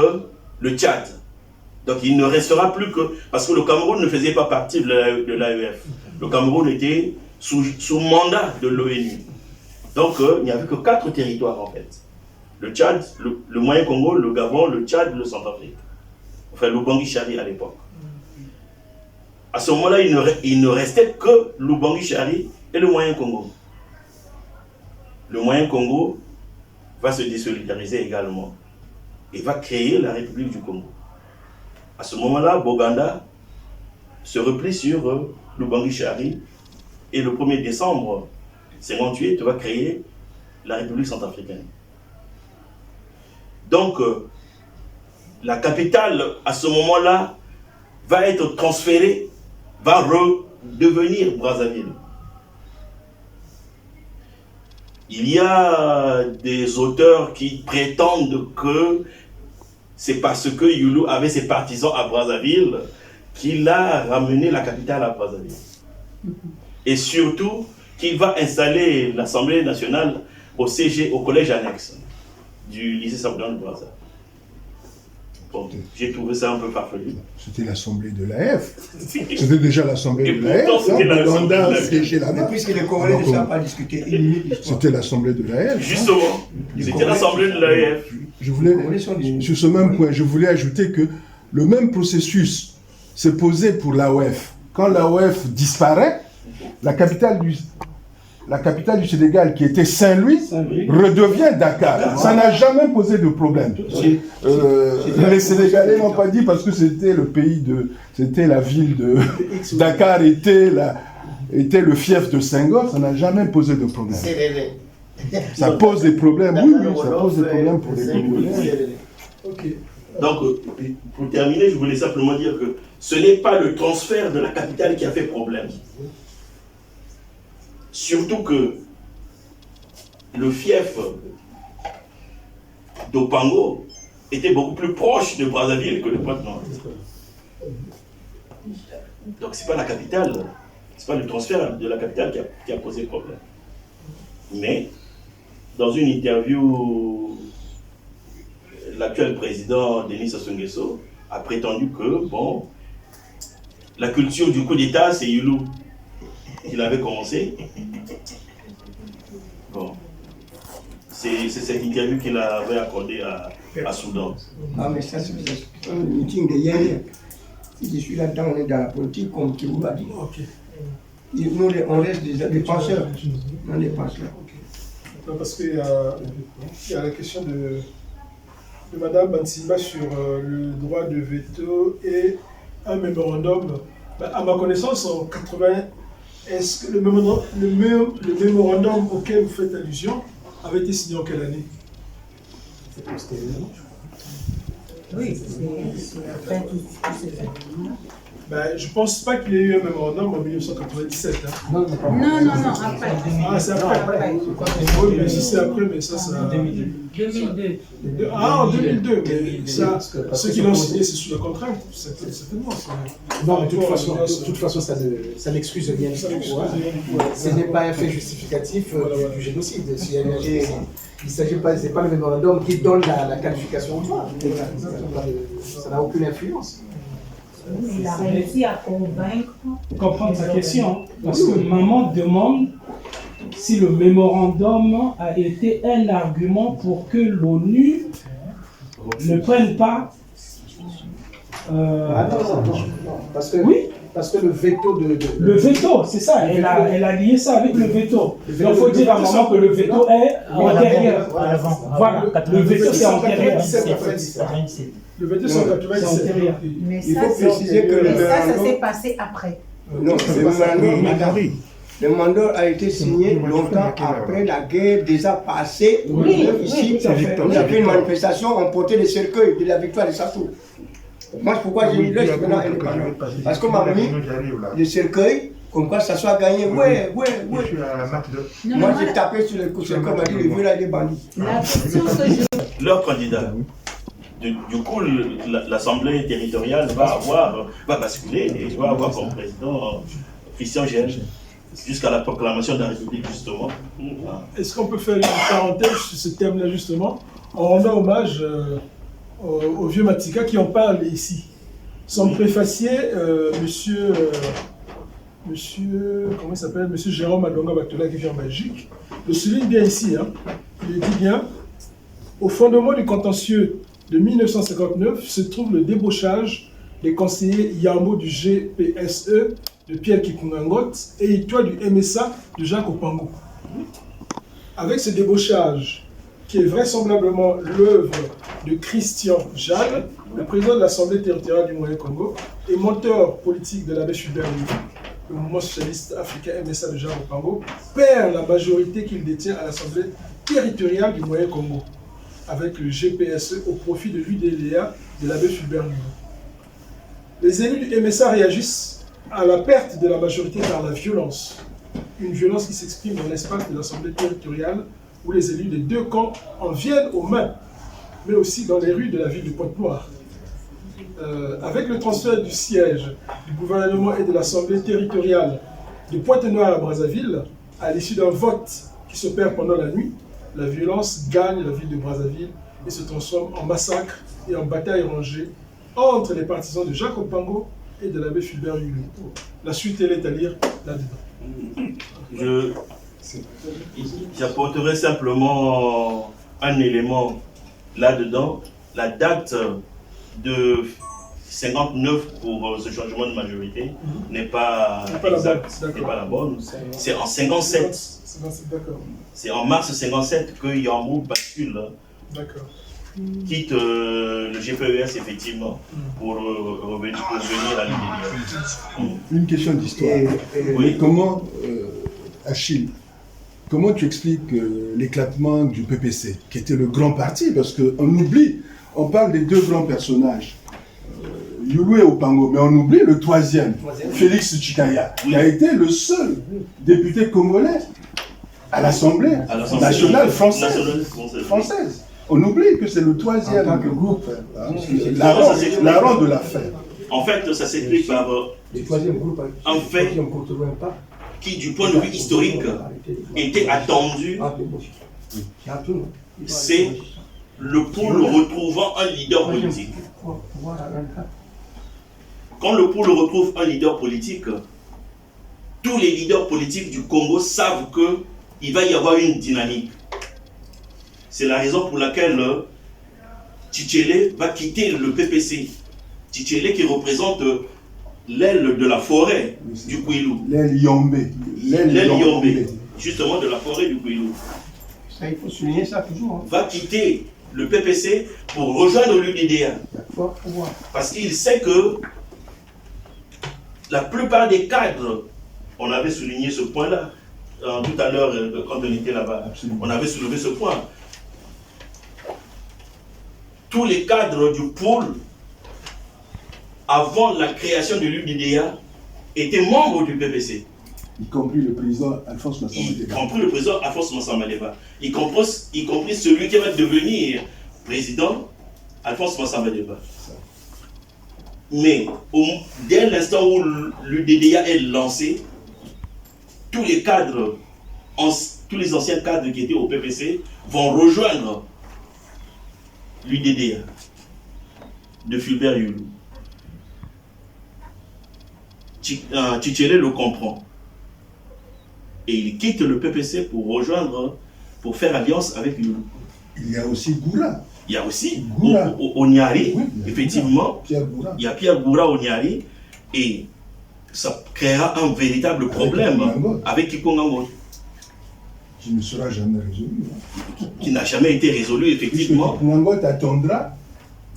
le Tchad. Donc il ne restera plus que... Parce que le Cameroun ne faisait pas partie de l'AEF. Le Cameroun était sous mandat de l'ONU. Donc il n'y avait que 4 territoires en fait. Le Tchad, le Moyen Congo, le Gabon, le Tchad, le Centrafrique. Enfin, l'Oubangui-Chari à l'époque. À ce moment-là, il ne restait que l'Oubangui-Chari et le Moyen Congo. Le Moyen Congo va se désolidariser également et va créer la République du Congo. À ce moment-là, Boganda se replie sur l'Oubangui-Chari et le 1er décembre 1958 va créer la République centrafricaine. Donc, la capitale, à ce moment-là, va être transférée, va redevenir Brazzaville. Il y a des auteurs qui prétendent que c'est parce que Youlou avait ses partisans à Brazzaville qu'il a ramené la capitale à Brazzaville. Et surtout, qu'il va installer l'Assemblée nationale au CG, au collège annexe du lycée Saboudan de Brazzaville. Bon, j'ai trouvé ça un peu farfelu. C'était l'Assemblée de l'AF. C'était déjà l'Assemblée de l'AF. Mais puisque les Congolais ne savent pas discuter, ils limitent l'histoire. C'était l'Assemblée de l'AF. Justement, c'était l'Assemblée de l'AF. Je voulais, sur ce même point, je voulais ajouter que le même processus s'est posé pour l'AOF. Quand l'AOF disparaît, la capitale du Sénégal, qui était Saint-Louis, redevient Dakar. Ça n'a jamais posé de problème. Les Sénégalais n'ont pas dit parce que c'était le pays c'était la ville de Dakar était le fief de Senghor, ça n'a jamais posé de problème. Ça pose des problèmes, oui, ça pose des problèmes pour les Congolais. Donc, pour terminer, je voulais simplement dire que ce n'est pas le transfert de la capitale qui a fait problème. Surtout que le fief d'Opango était beaucoup plus proche de Brazzaville que de Pointe-Noire. Donc ce n'est pas la capitale, ce n'est pas le transfert de la capitale qui a posé problème. Mais, dans une interview, l'actuel président Denis Sassou Nguesso a prétendu que, bon, la culture du coup d'État, c'est Youlou qu'il avait commencé. Bon, c'est cette interview qu'il avait accordée à Soudan. Ah, mais ça, c'est un meeting de hier. Si je suis là-dedans, on est dans la politique, comme Kibou l'a dit. Nous, on reste des penseurs. On est penseurs. Parce qu'il y a la question de Mme Bansimba sur le droit de veto et un mémorandum. À ma connaissance, en 80, est-ce que le mémorandum auquel vous faites allusion avait été signé en quelle année? Oui, c'est après tout ces événements. Je ne pense pas qu'il y ait eu un mémorandum en 1997. Hein. Non, après. Ah, c'est après. Oui, mais si c'est après, mais ça... 2002. Ah, en 2002. Mais ça, ceux qui l'ont signé, c'est sous la contrainte. Certainement. Non, mais de toute façon, ça n'excuse rien du tout. Ce n'est pas un fait justificatif du génocide. Il ne s'agit pas, c'est pas le mémorandum qui donne la qualification au droit. Ça n'a aucune influence. Il a réussi à convaincre. Comprendre sa question, parce que maman demande si le mémorandum a été un argument pour que l'ONU ne prenne pas. Attends, parce que, oui. Parce que le veto Le veto, c'est ça, elle a lié ça avec le veto. Donc il faut dire à maman que le veto est antérieur. Voilà, le veto c'est antérieur. Le veto c'est en 97. Mais il faut préciser que ça s'est passé après. Non, le mandat a été signé longtemps après la guerre déjà passée. Oui, ici, on a fait une manifestation, on portait les cercueils de la victoire de Sassou. Moi, pourquoi j'ai mis là, je suis maintenant indépendant. Parce qu'on m'a mis le cercueil, comme quoi Sassou a gagné. Ouais. Moi, j'ai tapé sur le cercueil, on m'a dit le vieux là, il est bandit. Leur candidat. Du coup, l'Assemblée territoriale va basculer et va avoir comme président Christian Gel jusqu'à la proclamation de la République, justement. Est-ce qu'on peut faire une parenthèse sur ce thème-là, justement, en rendant hommage au vieux Matika qui en parle ici? Son préfacier, monsieur, comment il s'appelle, monsieur Jérôme Adonga Batola, qui vient en Belgique, le souligne bien ici. Hein. Il dit bien, au fondement du contentieux de 1959 se trouve le débauchage des conseillers Yambo du GPSE de Pierre Kikungangot et Itoa du MSA de Jacques Opango. Avec ce débauchage, qui est vraisemblablement l'œuvre de Christian Jeanne, le président de l'Assemblée territoriale du Moyen-Congo et mentor politique de l'abbé Fulbert Lumbi, le mouvement socialiste africain MSA de Jacques Opango, perd la majorité qu'il détient à l'Assemblée territoriale du Moyen-Congo, avec le GPSE au profit de l'UDLA de l'abbé Fulbert Lumbi. Les élus du MSA réagissent à la perte de la majorité par la violence, une violence qui s'exprime dans l'espace de l'Assemblée territoriale où les élus des deux camps en viennent aux mains, mais aussi dans les rues de la ville de Pointe-Noire. avec le transfert du siège du gouvernement et de l'Assemblée territoriale de Pointe-Noire à Brazzaville, à l'issue d'un vote qui se perd pendant la nuit, la violence gagne la ville de Brazzaville et se transforme en massacre et en bataille rangée entre les partisans de Jacques Opango et de l'abbé Fulbert Yulu. La suite, elle est à lire là-dedans. J'apporterai simplement un élément là-dedans. La date de 59 pour ce changement de majorité n'est pas exacte, n'est pas la bonne. C'est en 57. C'est en mars 57 que Yambou bascule. Quitte le GPES effectivement pour revenir à l'idée. Une question d'histoire. Oui. Comment, Achille, comment tu expliques l'éclatement du PPC, qui était le grand parti? Parce qu'on oublie, on parle des deux grands personnages, Yulu et Opango, mais on oublie le troisième, Félix Tchikaya, qui a été le seul député congolais à l'Assemblée nationale française. On oublie que c'est le troisième groupe, larron de l'affaire. En fait, ça s'explique par un fait qui, du point de vue historique, était attendu. C'est le pôle retrouvant un leader politique. Quand le pôle retrouve un leader politique, tous les leaders politiques du Congo savent qu'il va y avoir une dynamique. C'est la raison pour laquelle Tchitchélé va quitter le PPC. Tchitchélé qui représente l'aile de la forêt du Kouilou. L'aile Yombé. L'aile Yombé, justement de la forêt du Kouilou. Ça, il faut souligner ça toujours. Va quitter le PPC pour rejoindre l'UDDA. Parce qu'il sait que la plupart des cadres, on avait souligné ce point-là, tout à l'heure quand on était là-bas, on avait soulevé ce point. Tous les cadres du pôle, avant la création de l'UDDA, étaient membres du PPC. Y compris le président Alphonse Massamba-Deba. Y compris le président Alphonse Massamba-Deba. Y compris celui qui va devenir président, Alphonse Massamba-Deba. Mais dès l'instant où l'UDDA est lancé, tous les cadres, tous les anciens cadres qui étaient au PPC vont rejoindre l'UDDA de Fulbert Yulu. Tchitchélé le comprend. Et il quitte le PPC pour faire alliance avec Yulu. Il y a aussi Goura. Il y a aussi Onyari, oui, effectivement. Il y a Pierre Goura Onyari. Et ça créera un véritable problème avec Kikongango. Qui ne sera jamais résolu. Qui n'a jamais été résolu, effectivement. Kikongango attendra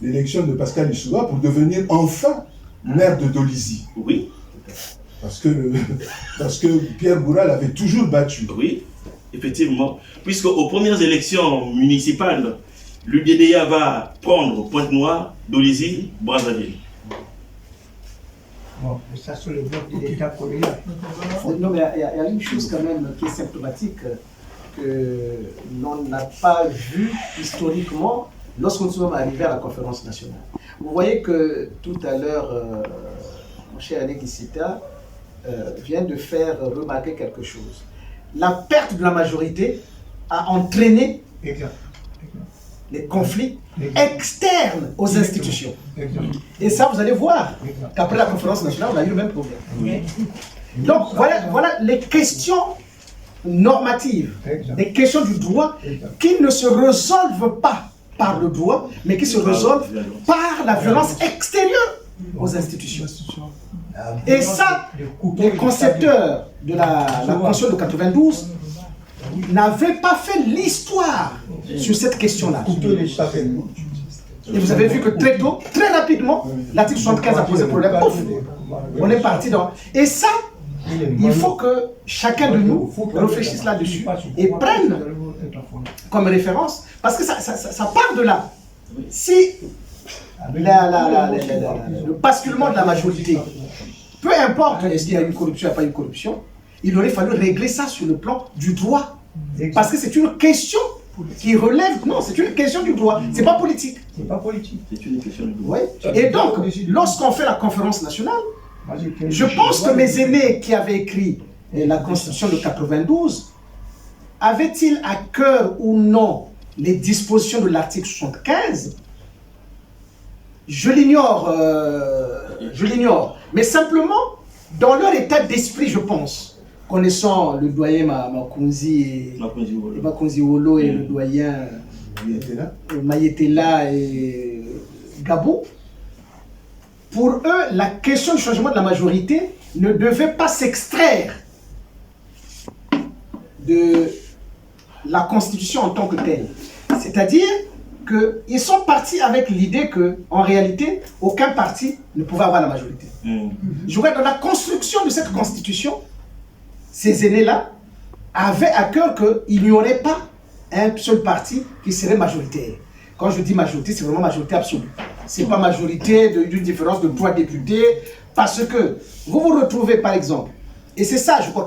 l'élection de Pascal Lissouba pour devenir enfin maire de Dolisie. Oui. Parce que Pierre Goura l'avait toujours battu. Oui, effectivement. Puisque aux premières élections municipales, l'UDDA va prendre Pointe-Noire, Dolisie, Brazzaville. Bon, ça sur le bloc de l'État colonial. Non, mais il y a une chose quand même qui est symptomatique que l'on n'a pas vu historiquement lorsque nous sommes arrivés à la conférence nationale. Vous voyez que tout à l'heure, mon cher Alain Kissita vient de faire remarquer quelque chose. La perte de la majorité a entraîné les conflits externes aux institutions. Et ça, vous allez voir qu'après la conférence nationale, on a eu le même problème. Donc, voilà les questions normatives, les questions du droit qui ne se résolvent pas par le droit, mais qui se résolvent par la violence extérieure aux institutions. Et ça, les concepteurs de la Constitution de 92 n'avaient pas fait l'histoire sur cette question-là. Et vous avez vu que très tôt, très rapidement, l'article 75 a posé problème. Ouf, on est parti dans... Et ça, il faut que chacun de nous réfléchisse là-dessus et prenne comme référence, parce que ça part de là. Si le basculement de la majorité, peu importe est-ce qu'il y a une corruption ou pas une corruption, il aurait fallu régler ça sur le plan du droit. Parce que c'est une question qui relève, non, c'est une question du droit, c'est pas politique. C'est pas politique. C'est une question de Oui. Et donc, lorsqu'on fait la conférence nationale, je pense que mes aînés qui avaient écrit la Constitution de 92, avaient-ils à cœur ou non les dispositions de l'article 75? Je l'ignore, mais simplement, dans leur état d'esprit, je pense, connaissant le doyen Makunzi Wolo et le doyen Mayetela et Gabou, pour eux, la question du changement de la majorité ne devait pas s'extraire de la Constitution en tant que telle. C'est-à-dire qu'ils sont partis avec l'idée qu'en réalité, aucun parti ne pouvait avoir la majorité. Je vois dans la construction de cette Constitution, ces aînés-là avaient à cœur qu'il n'y aurait pas un seul parti qui serait majoritaire. Quand je dis majorité, c'est vraiment majorité absolue. Ce n'est pas majorité d'une différence de 3 députés, parce que vous vous retrouvez par exemple, et c'est ça je crois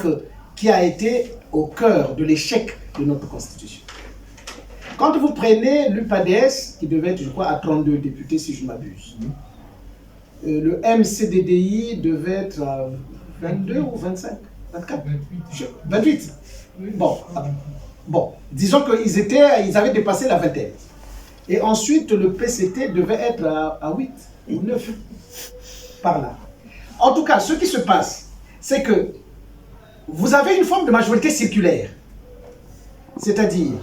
qui a été au cœur de l'échec de notre Constitution. Quand vous prenez l'UPADS, qui devait être, je crois, à 32 députés, si je ne m'abuse, le MCDDI devait être à 22 ou 25, 24, 28. Bon, disons qu'ils avaient dépassé la vingtaine. Et ensuite, le PCT devait être à 8 ou 9, par là. En tout cas, ce qui se passe, c'est que vous avez une forme de majorité circulaire. C'est-à-dire,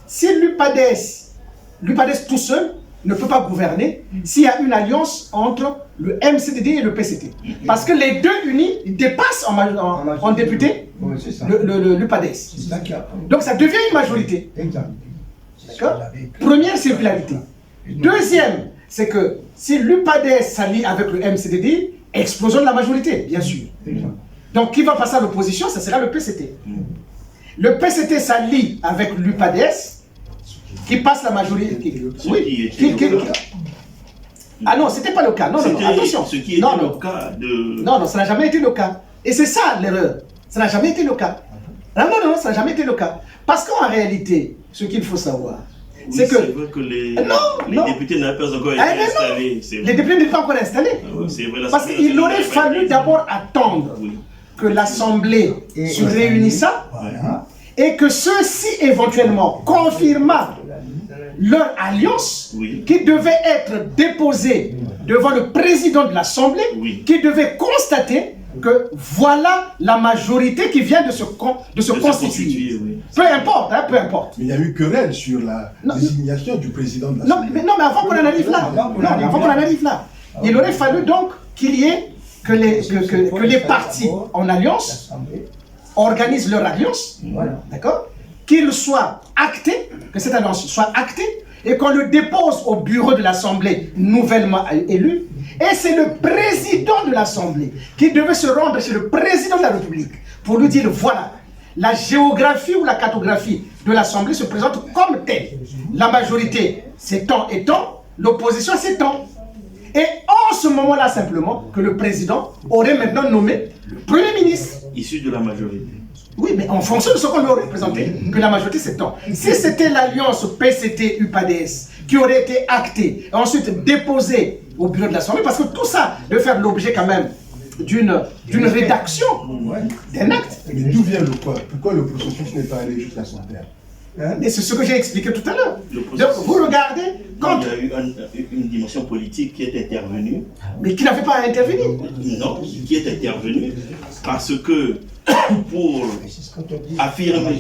si l'UPADS tout seul ne peut pas gouverner, s'il y a une alliance entre le MCDD et le PCT. Parce que les deux unis dépassent en député l'UPADS. Donc ça devient une majorité. D'accord? Première circularité. Deuxième, c'est que si l'UPADS s'allie avec le MCDD, explosion de la majorité, bien sûr. Donc qui va passer à l'opposition, ça sera le PCT. Le PCT s'allie avec l'UPADS, qui passe la majorité. Oui. Ah non, c'était pas le cas. Non, attention. Ce qui était le cas de... Non, ça n'a jamais été le cas. Et c'est ça l'erreur. Ça n'a jamais été le cas. Non, ça n'a jamais été le cas. Parce qu'en réalité, ce qu'il faut savoir, c'est que... C'est vrai que les députés n'avaient pas encore été installés. Les députés n'étaient pas encore installés. Parce qu'il aurait fallu d'abord attendre que l'Assemblée se réunissât et que ceux-ci éventuellement confirment leur alliance qui devait être déposée devant le président de l'Assemblée qui devait constater que voilà la majorité qui vient de se constituer. Peu importe, peu importe. Mais il y a eu querelle sur la désignation du président de l'Assemblée. Non, mais avant qu'on en arrive là, il aurait fallu donc qu'il y ait que les partis en alliance organisent leur alliance, d'accord, qu'il soit acté, que cette alliance soit actée, et qu'on le dépose au bureau de l'Assemblée nouvellement élu, et c'est le président de l'Assemblée qui devait se rendre chez le président de la République pour lui dire, voilà, la géographie ou la cartographie de l'Assemblée se présente comme telle. La majorité, c'est tant et tant, l'opposition, c'est tant. Et en ce moment-là, simplement, que le président aurait maintenant nommé le Premier ministre. Issu de la majorité. Oui, mais en fonction de ce qu'on lui aurait présenté, que la majorité c'est tant. Si c'était l'alliance PCT-UPADS qui aurait été actée, et ensuite déposée au bureau de l'Assemblée, parce que tout ça devait faire l'objet quand même d'une rédaction, d'un acte. Mais d'où vient le quoi? Pourquoi le processus n'est pas allé jusqu'à son terme? Et c'est ce que j'ai expliqué tout à l'heure. Donc vous regardez, quand... Il y a eu une dimension politique qui est intervenue. Mais qui n'avait pas à intervenir. Non, qui est intervenue parce que pour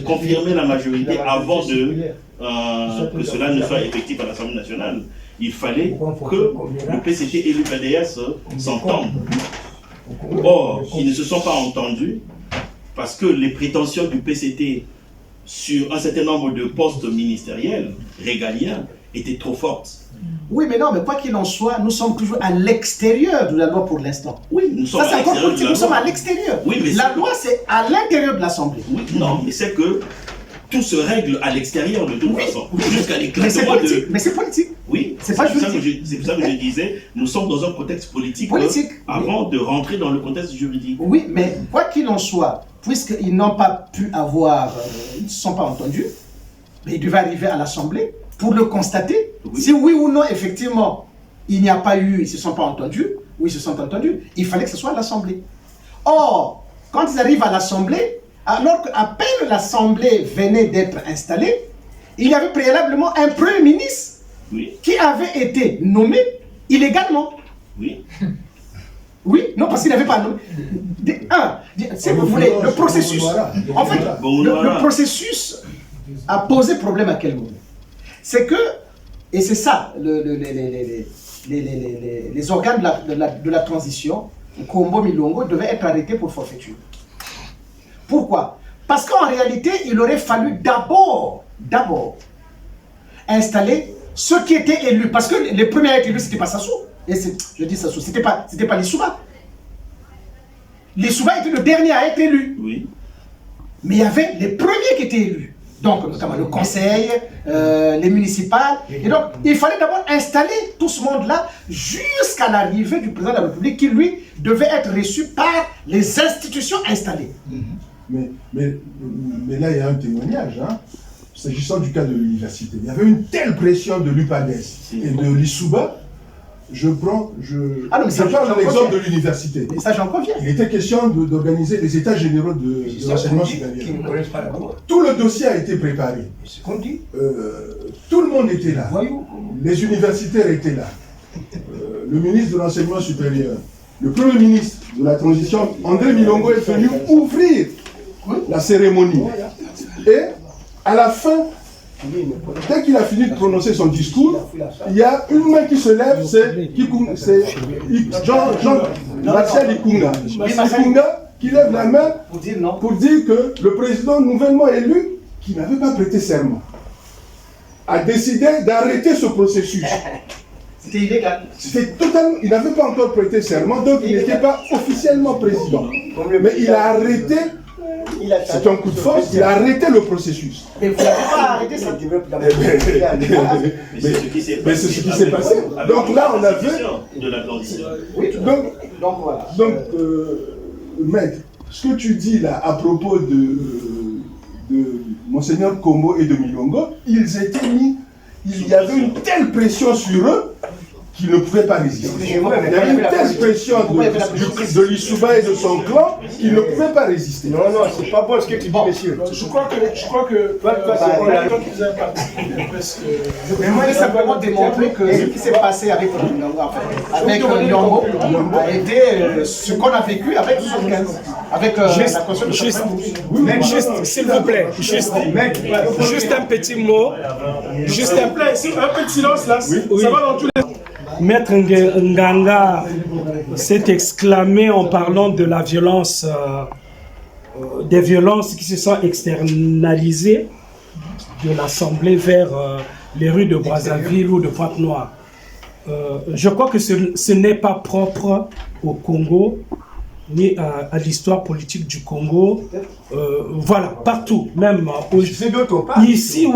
confirmer la majorité avant que cela ne soit effectif à l'Assemblée nationale, il fallait que le PCT et l'UPADS s'entendent. Or, ils ne se sont pas entendus parce que les prétentions du PCT sur un certain nombre de postes ministériels régaliens étaient trop fortes. Oui, mais non, mais quoi qu'il en soit, nous sommes toujours à l'extérieur de la loi pour l'instant. Oui, nous sommes à l'extérieur de la loi. Nous sommes à l'extérieur. Oui, mais la loi, c'est à l'intérieur de l'Assemblée. Oui, non, mais c'est que tout se règle à l'extérieur de toute façon. Jusqu'à l'éclatement de... Mais c'est politique. Oui, c'est pour ça que je disais, nous sommes dans un contexte politique avant de rentrer dans le contexte juridique. Oui, mais quoi qu'il en soit, puisqu'ils n'ont pas pu avoir, ils ne se sont pas entendus, mais ils devaient arriver à l'Assemblée pour le constater, si oui ou non, effectivement, il n'y a pas eu, ils ne se sont pas entendus, ou ils se sont entendus, il fallait que ce soit à l'Assemblée. Or, quand ils arrivent à l'Assemblée, alors qu'à peine l'Assemblée venait d'être installée, il y avait préalablement un Premier ministre qui avait été nommé illégalement. Oui. Oui, non, parce qu'il n'avait pas nommé. Si vous voulez, le processus, en fait, le processus a posé problème à quel moment? C'est que, et c'est ça, les organes de la transition, Kombo Milongo, devaient être arrêtés pour forfaiture. Pourquoi? Parce qu'en réalité, il aurait fallu d'abord installer ceux qui étaient élus. Parce que les premiers à être élus, ce n'était pas Sassou. Et je dis Sassou, ce n'était pas Lissouba. Lissouba était le dernier à être élu. Oui. Mais il y avait les premiers qui étaient élus. Donc, notamment le conseil, les municipales. Et donc, il fallait d'abord installer tout ce monde-là jusqu'à l'arrivée du président de la République qui, lui, devait être reçu par les institutions installées. Mais là, il y a un témoignage. Hein. S'agissant du cas de l'université, il y avait une telle pression de l'UPADES et de l'Issouba. Je parle de l'exemple de l'université. Ça, j'en conviens. Il était question d'organiser les états généraux de l'enseignement supérieur. Tout le dossier a été préparé. C'est ce qu'on dit. Tout le monde était là. Les universitaires étaient là. Le ministre de l'enseignement supérieur, le premier ministre de la transition, André Milongo, est venu ouvrir la cérémonie. Et à la fin, dès qu'il a fini de prononcer son discours, il y a une main qui se lève, c'est Jean-Martial Ikunga. Ikunga qui lève la main pour dire que le président nouvellement élu, qui n'avait pas prêté serment, a décidé d'arrêter ce processus. C'était illégal. C'était totalement, il n'avait pas encore prêté serment, donc il n'était pas officiellement président. Mais il a arrêté. C'est un coup de force, il a arrêté le processus. Mais vous n'avez pas arrêté ça. Mais c'est ce qui s'est passé. Donc là, on a vu. Donc voilà. Donc, maître, ce que tu dis là à propos de Monseigneur Kombo et de Milongo, ils étaient mis. Il y avait une telle pression sur eux qu'ils ne pouvaient pas résister. Il y avait une telle pression de l'Issouba et de son clan qu'ils ne pouvaient pas résister. Non, c'est pas bon ce que tu dis, monsieur. Je crois que toi qui faisais partie presque. Mais moi, j'ai simplement démontré que ce qui s'est passé avec Nyongo a été ce qu'on a vécu avec 75. Avec la Juste, s'il vous plaît, juste un petit mot. Juste un petit silence là, ça va dans tous les. Maître Nganga s'est exclamé en parlant de la violence, des violences qui se sont externalisées de l'Assemblée vers les rues de Brazzaville ou de Pointe-Noire. Je crois que ce n'est pas propre au Congo, ni à l'histoire politique du Congo. Voilà, partout, même ici où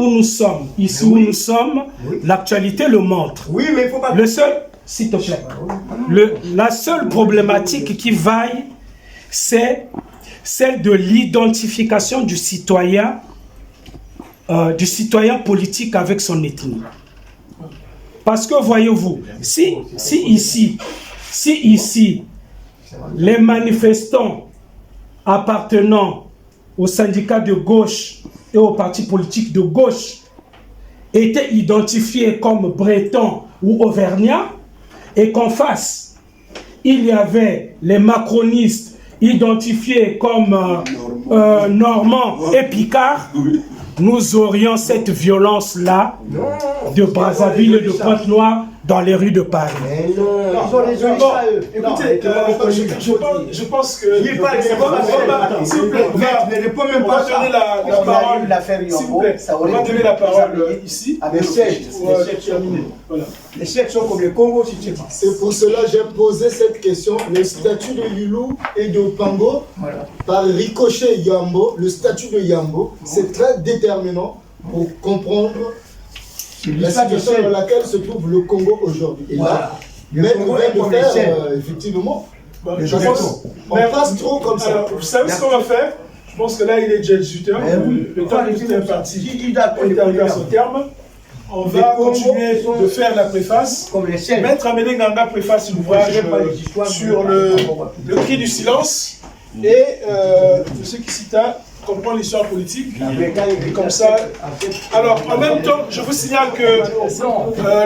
nous sommes, l'actualité le montre. Oui, mais il faut pas. Le seul, s'il te plaît, la seule problématique qui vaille, c'est celle de l'identification du citoyen politique avec son ethnie. Parce que voyez-vous, si ici, les manifestants appartenant aux syndicats de gauche et aux partis politiques de gauche étaient identifiés comme bretons ou auvergnats, et qu'en face, il y avait les macronistes identifiés comme normands et picards, nous aurions cette violence-là de Brazzaville et de Pointe-Noire dans les rues de Paris. Écoutez, je pense que... S'il vous plaît, on va donner la parole. S'il vous plaît, on va donner la parole ici. Les chefs sont comme le Congo, si tu veux. C'est pour cela que j'ai posé cette question. Le statut de Yulu et de Pango, par ricochet Yambo, le statut de Yambo, c'est très déterminant pour comprendre la situation dans laquelle se trouve le Congo aujourd'hui. Et là, même vient de faire, effectivement, on passe trop comme ça. Alors, vous savez ce qu'on va faire? Je pense que là, il est déjà 18h. Le temps que tout est parti, il est arrivé à son terme. on va continuer de faire la préface. Maître Amédée Nganga préface l'ouvrage sur le cri du silence. Et ceux qui citent comprend l'histoire politique, et comme ça. Alors, en même temps, je vous signale que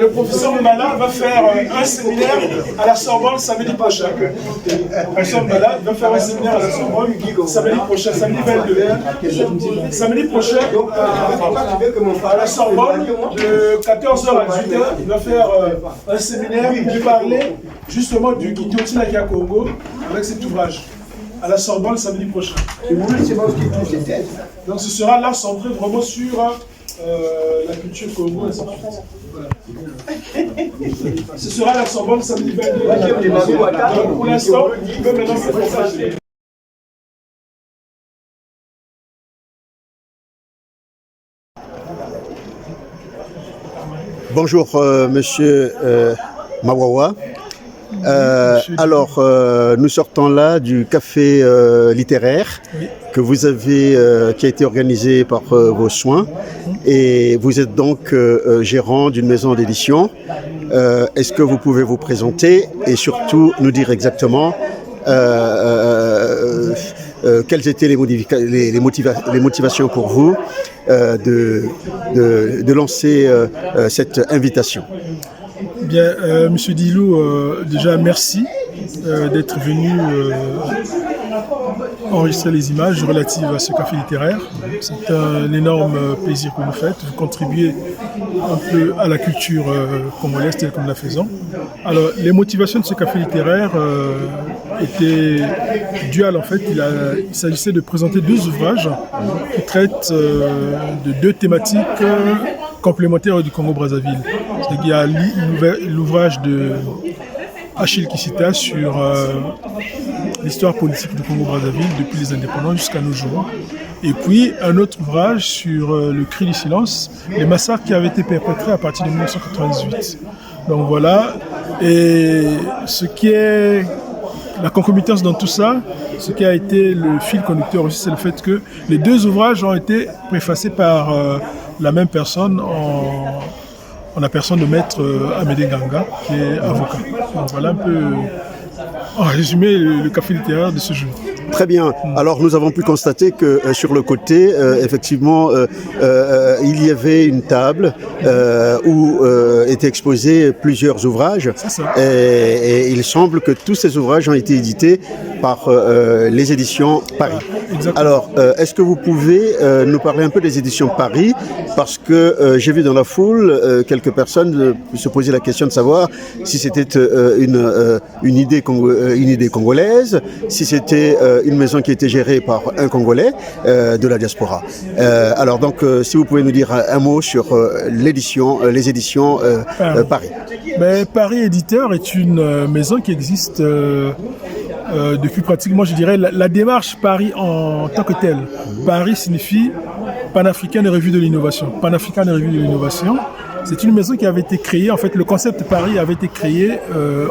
le professeur Mbala va faire un séminaire à la Sorbonne samedi prochain. Le professeur Mbala va faire un séminaire à la Sorbonne samedi prochain, samedi 22. Samedi prochain, à la Sorbonne, de 14h à 18h, il va faire un séminaire qui parlait justement du Kintotina Congo avec cet ouvrage. À la Sorbonne samedi prochain. Donc ce sera là centré vraiment sur la culture Congo et ainsi de suite. Voilà. Ce sera à la Sorbonne samedi 22. Donc pour l'instant, on peut maintenant se passer. Bonjour monsieur Mawawa. Nous sortons là du café littéraire que vous avez, qui a été organisé par vos soins, et vous êtes donc gérant d'une maison d'édition. Est-ce que vous pouvez vous présenter et surtout nous dire exactement quelles étaient les motivations pour vous de lancer cette invitation? Bien, Monsieur Dilou, déjà merci d'être venu enregistrer les images relatives à ce café littéraire. C'est un énorme plaisir que vous faites. Vous contribuez un peu à la culture congolaise telle que nous la faisons. Alors, les motivations de ce café littéraire étaient duales en fait. Il s'agissait de présenter deux ouvrages qui traitent de deux thématiques complémentaires du Congo-Brazzaville. Il y a l'ouvrage de Achille Kissita sur l'histoire politique du Congo-Brazzaville depuis les indépendances jusqu'à nos jours. Et puis un autre ouvrage sur le cri du silence, les massacres qui avaient été perpétrés à partir de 1998. Donc voilà, et ce qui est la concomitance dans tout ça, ce qui a été le fil conducteur aussi, c'est le fait que les deux ouvrages ont été préfacés par la même personne en la personne de Maître Amédée Nganga, qui est avocat. Donc voilà un peu, en résumé, le café littéraire de ce jour. Très bien. Alors nous avons pu constater que sur le côté, effectivement, il y avait une table où étaient exposés plusieurs ouvrages. C'est ça. Et il semble que tous ces ouvrages ont été édités par les éditions Paris. Exactement. Alors, est-ce que vous pouvez nous parler un peu des éditions Paris? Parce que j'ai vu dans la foule quelques personnes se poser la question de savoir si c'était une idée congolaise, si c'était une maison qui était gérée par un Congolais de la diaspora. Alors donc, si vous pouvez nous dire un mot sur les éditions Paris. Paris Éditeur est une maison qui existe depuis pratiquement, je dirais, la démarche Paris en tant que telle. Paris signifie Panafricain de Revue de l'Innovation. Panafricain de Revue de l'Innovation, c'est une maison qui avait été créée, en fait le concept Paris avait été créé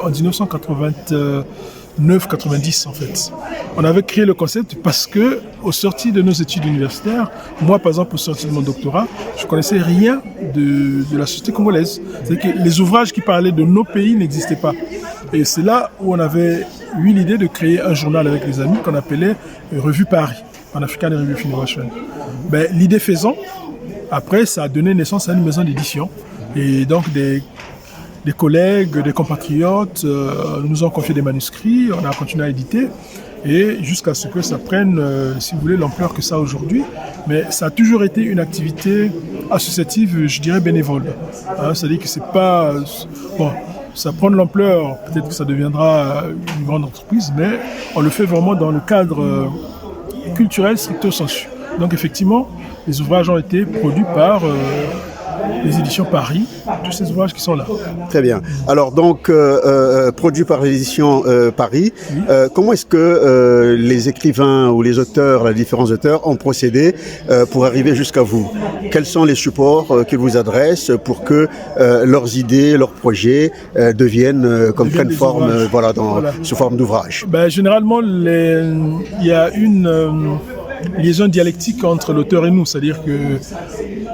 en 1989-90 en fait. On avait créé le concept parce que au sorti de nos études universitaires, moi par exemple au sorti de mon doctorat, je connaissais rien de la société congolaise. C'est-à-dire que les ouvrages qui parlaient de nos pays n'existaient pas. Et c'est là où on avait eu l'idée de créer un journal avec les amis qu'on appelait Revue Paris, en African Review of Innovation. L'idée faisant, après ça a donné naissance à une maison d'édition. Et donc des collègues, des compatriotes nous ont confié des manuscrits, on a continué à éditer, et jusqu'à ce que ça prenne, si vous voulez, l'ampleur que ça a aujourd'hui. Mais ça a toujours été une activité associative, je dirais bénévole. C'est-à-dire que c'est pas... Bon, ça prend de l'ampleur, peut-être que ça deviendra une grande entreprise, mais on le fait vraiment dans le cadre culturel stricto sensu. Donc effectivement, les ouvrages ont été produits par les éditions Paris, tous ces ouvrages qui sont là. Très bien. Alors donc, produit par les éditions Paris, oui. Comment est-ce que les écrivains ou les auteurs, les différents auteurs ont procédé pour arriver jusqu'à vous? Quels sont les supports qu'ils vous adressent pour que leurs idées, leurs projets prennent forme sous forme d'ouvrage? Généralement, il y a une liaison dialectique entre l'auteur et nous. C'est-à-dire que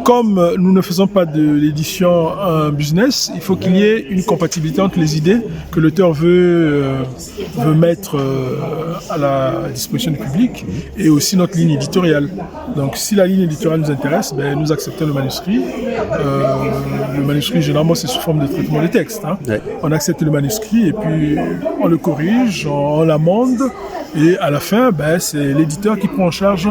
comme nous ne faisons pas de l'édition business, il faut qu'il y ait une compatibilité entre les idées que l'auteur veut mettre à la disposition du public et aussi notre ligne éditoriale. Donc si la ligne éditoriale nous intéresse, ben, nous acceptons le manuscrit. Le manuscrit, généralement, c'est sous forme de traitement des textes. Hein. Ouais. On accepte le manuscrit et puis on le corrige, on l'amende et à la fin, ben, c'est l'éditeur qui prend en charge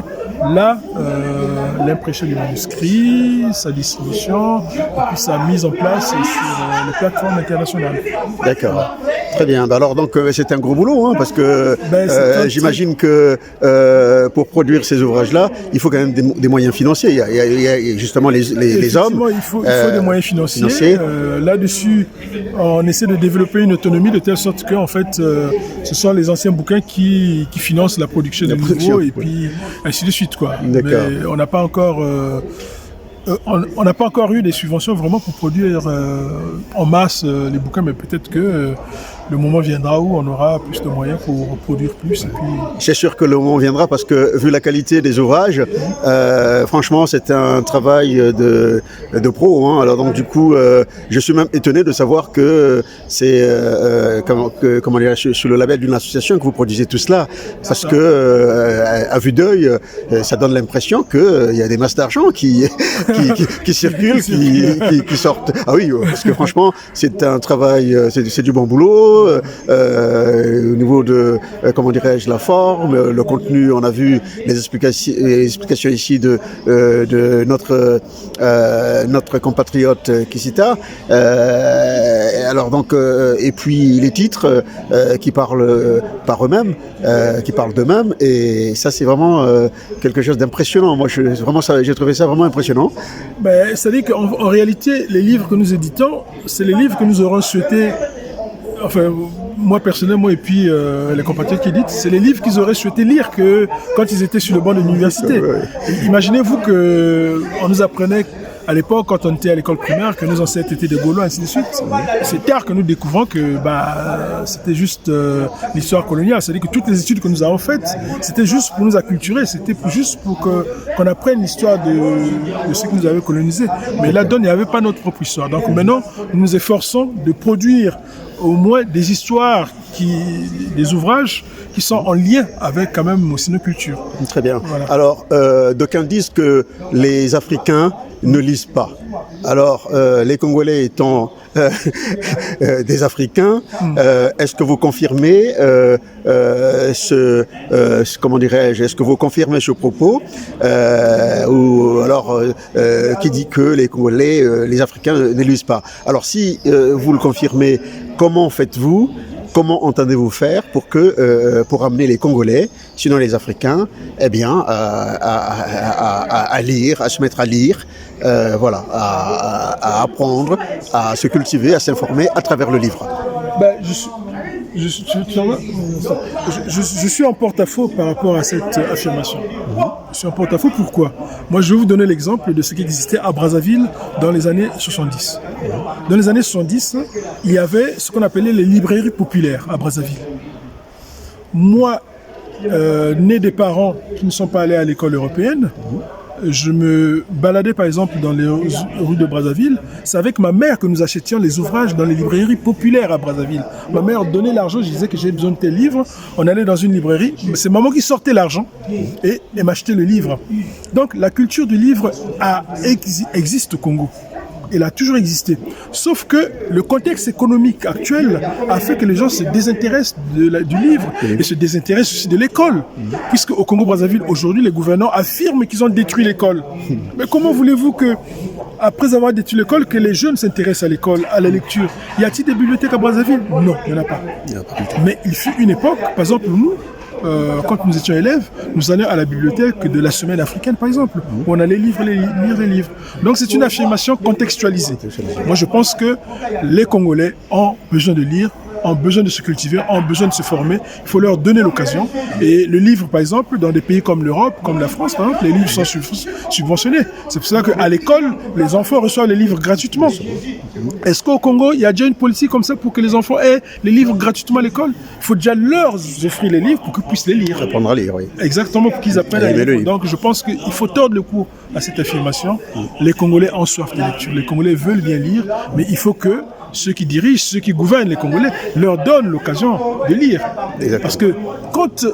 l'impression du manuscrit, sa distribution et puis sa mise en place sur les plateformes internationales. D'accord. Très bien. Alors donc c'est un gros boulot hein, parce que j'imagine que pour produire ces ouvrages-là, il faut quand même des moyens financiers. Il y a justement les hommes. Il faut des moyens financiers. Là-dessus, on essaie de développer une autonomie de telle sorte que en fait, ce sont les anciens bouquins qui financent la production des nouveaux et puis ainsi de suite quoi. Mais on n'a pas encore on n'a pas encore eu des subventions vraiment pour produire en masse les bouquins, mais peut-être que le moment viendra où on aura plus de moyens pour produire plus. Et puis... C'est sûr que le moment viendra parce que vu la qualité des ouvrages, franchement c'est un travail de pro. Hein. Alors donc du coup, je suis même étonné de savoir que c'est comment dire, sur le label d'une association que vous produisez tout cela, parce que à vue d'œil, ça donne l'impression qu'il y a des masses d'argent qui circulent, qui sortent. Ah oui, parce que franchement, c'est un travail, c'est du bon boulot. Au niveau de, comment dirais-je, la forme, le contenu, on a vu les explications ici de notre compatriote Kissita. Alors donc, et puis les titres qui parlent par eux-mêmes, qui parlent d'eux-mêmes, et ça c'est vraiment quelque chose d'impressionnant. Moi, j'ai trouvé ça vraiment impressionnant. Ben, c'est-à-dire qu'en réalité, les livres que nous éditons, c'est les livres que nous aurons souhaité. Enfin, moi personnellement et puis les compatriotes qui éditent, c'est les livres qu'ils auraient souhaité lire que quand ils étaient sur le banc de l'université. Imaginez-vous qu'on nous apprenait à l'époque, quand on était à l'école primaire, que nos ancêtres étaient des Gaulois, ainsi de suite. C'est tard que nous découvrons que c'était juste l'histoire coloniale. C'est-à-dire que toutes les études que nous avons faites, c'était juste pour nous acculturer, c'était juste pour qu'on apprenne l'histoire de ceux qui nous avaient colonisés. Mais là-dedans, il n'y avait pas notre propre histoire. Donc maintenant, nous nous efforçons de produire au moins des histoires, des ouvrages qui sont en lien avec quand même aussi nos cultures. Très bien. Voilà. Alors, d'aucuns disent que les Africains ne lisent pas. Alors, les Congolais étant des Africains, est-ce que vous confirmez comment dirais-je, est-ce que vous confirmez ce propos ou alors qui dit que les Congolais, les Africains ne lisent pas. Alors, si vous le confirmez, comment faites-vous? Comment entendez-vous faire pour amener les Congolais, sinon les Africains, eh bien, à lire, à se mettre à lire, voilà, à apprendre, à se cultiver, à s'informer à travers le livre? Ben, je suis en porte-à-faux par rapport à cette affirmation. Je suis en porte-à-faux, pourquoi? Moi, je vais vous donner l'exemple de ce qui existait à Brazzaville dans les années 70. Dans les années 70, il y avait ce qu'on appelait les librairies populaires à Brazzaville. Moi, né des parents qui ne sont pas allés à l'école européenne, je me baladais par exemple dans les rues de Brazzaville. C'est avec ma mère que nous achetions les ouvrages dans les librairies populaires à Brazzaville. Ma mère donnait l'argent, je disais que j'ai besoin de tel livre. On allait dans une librairie, c'est maman qui sortait l'argent et m'achetait le livre. Donc la culture du livre existe au Congo. Elle a toujours existé. Sauf que le contexte économique actuel a fait que les gens se désintéressent du livre et se désintéressent aussi de l'école. Puisque au Congo-Brazzaville, aujourd'hui, les gouvernants affirment qu'ils ont détruit l'école. Mais comment voulez-vous que, après avoir détruit l'école, que les jeunes s'intéressent à l'école, à la lecture? Y a-t-il des bibliothèques à Brazzaville? Non, il n'y en a pas. Mais il fut une époque, par exemple, nous, quand nous étions élèves, nous allions à la bibliothèque de la Semaine africaine, par exemple, où on allait lire les livres. Donc c'est une affirmation contextualisée. Moi, je pense que les Congolais ont besoin de lire, ont besoin de se cultiver, ont besoin de se former. Il faut leur donner l'occasion. Et le livre, par exemple, dans des pays comme l'Europe, comme la France, par exemple, les livres sont subventionnés. C'est pour cela qu'à l'école, les enfants reçoivent les livres gratuitement. Est-ce qu'au Congo, il y a déjà une politique comme ça pour que les enfants aient les livres gratuitement à l'école? Il faut déjà leur offrir les livres pour qu'ils puissent les lire. Apprendre à lire, oui. Exactement, pour qu'ils apprennent à lire. Donc je pense qu'il faut tordre le cou à cette affirmation. Les Congolais ont soif de lecture. Les Congolais veulent bien lire, mais il faut que ceux qui dirigent, ceux qui gouvernent les Congolais, leur donnent l'occasion de lire. Exactement. Parce que quand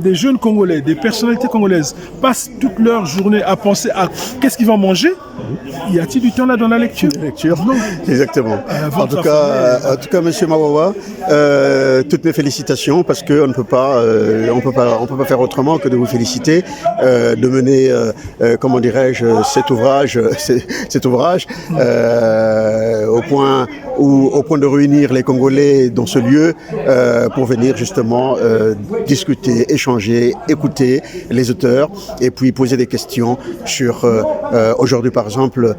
des jeunes Congolais, des personnalités congolaises passent toute leur journée à penser à qu'est-ce qu'ils vont manger, y a-t-il du temps là dans la lecture? Non. Exactement. En tout cas, Monsieur Mawawa, toutes mes félicitations parce qu'on ne peut pas, on peut pas faire autrement que de vous féliciter, de mener, comment dirais-je, cet ouvrage, au point de réunir les Congolais dans ce lieu pour venir justement discuter, échanger, écouter les auteurs et puis poser des questions sur aujourd'hui par exemple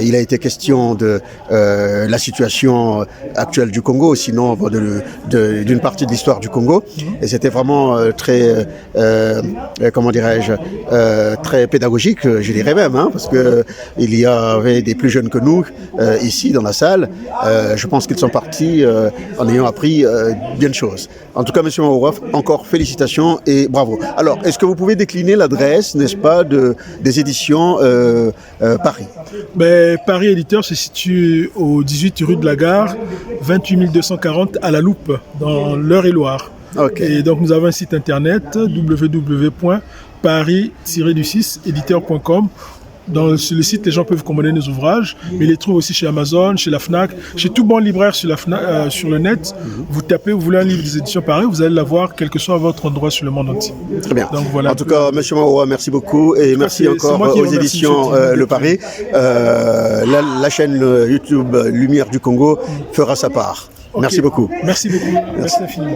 il a été question de la situation actuelle du Congo, sinon d'une partie de l'histoire du Congo, et c'était vraiment très comment dirais-je très pédagogique, je dirais même, hein, parce que il y avait des plus jeunes que nous ici dans la salle. Je pense qu'ils sont partis en ayant appris bien de choses. En tout cas, Monsieur Maourouf, encore félicitations et bravo. Alors, est-ce que vous pouvez décliner l'adresse, n'est-ce pas, des éditions Paris? Paris Éditeur se situe au 18 rue de la Gare, 28 240 à La Loupe, dans l'Eure-et-Loire. Okay. Et donc, nous avons un site internet www.paris-éditeur.com. Sur le site, les gens peuvent commander nos ouvrages, mais ils les trouvent aussi chez Amazon, chez la FNAC, chez tout bon libraire sur le net. Vous tapez, vous voulez un livre des éditions Paris, vous allez l'avoir, quel que soit votre endroit sur le monde entier. Très bien. Donc, voilà. En tout cas, Monsieur Maouroua, merci beaucoup et merci encore aux éditions Le Paris. La chaîne YouTube Lumière du Congo fera sa part. Merci beaucoup. Merci beaucoup. Merci infiniment.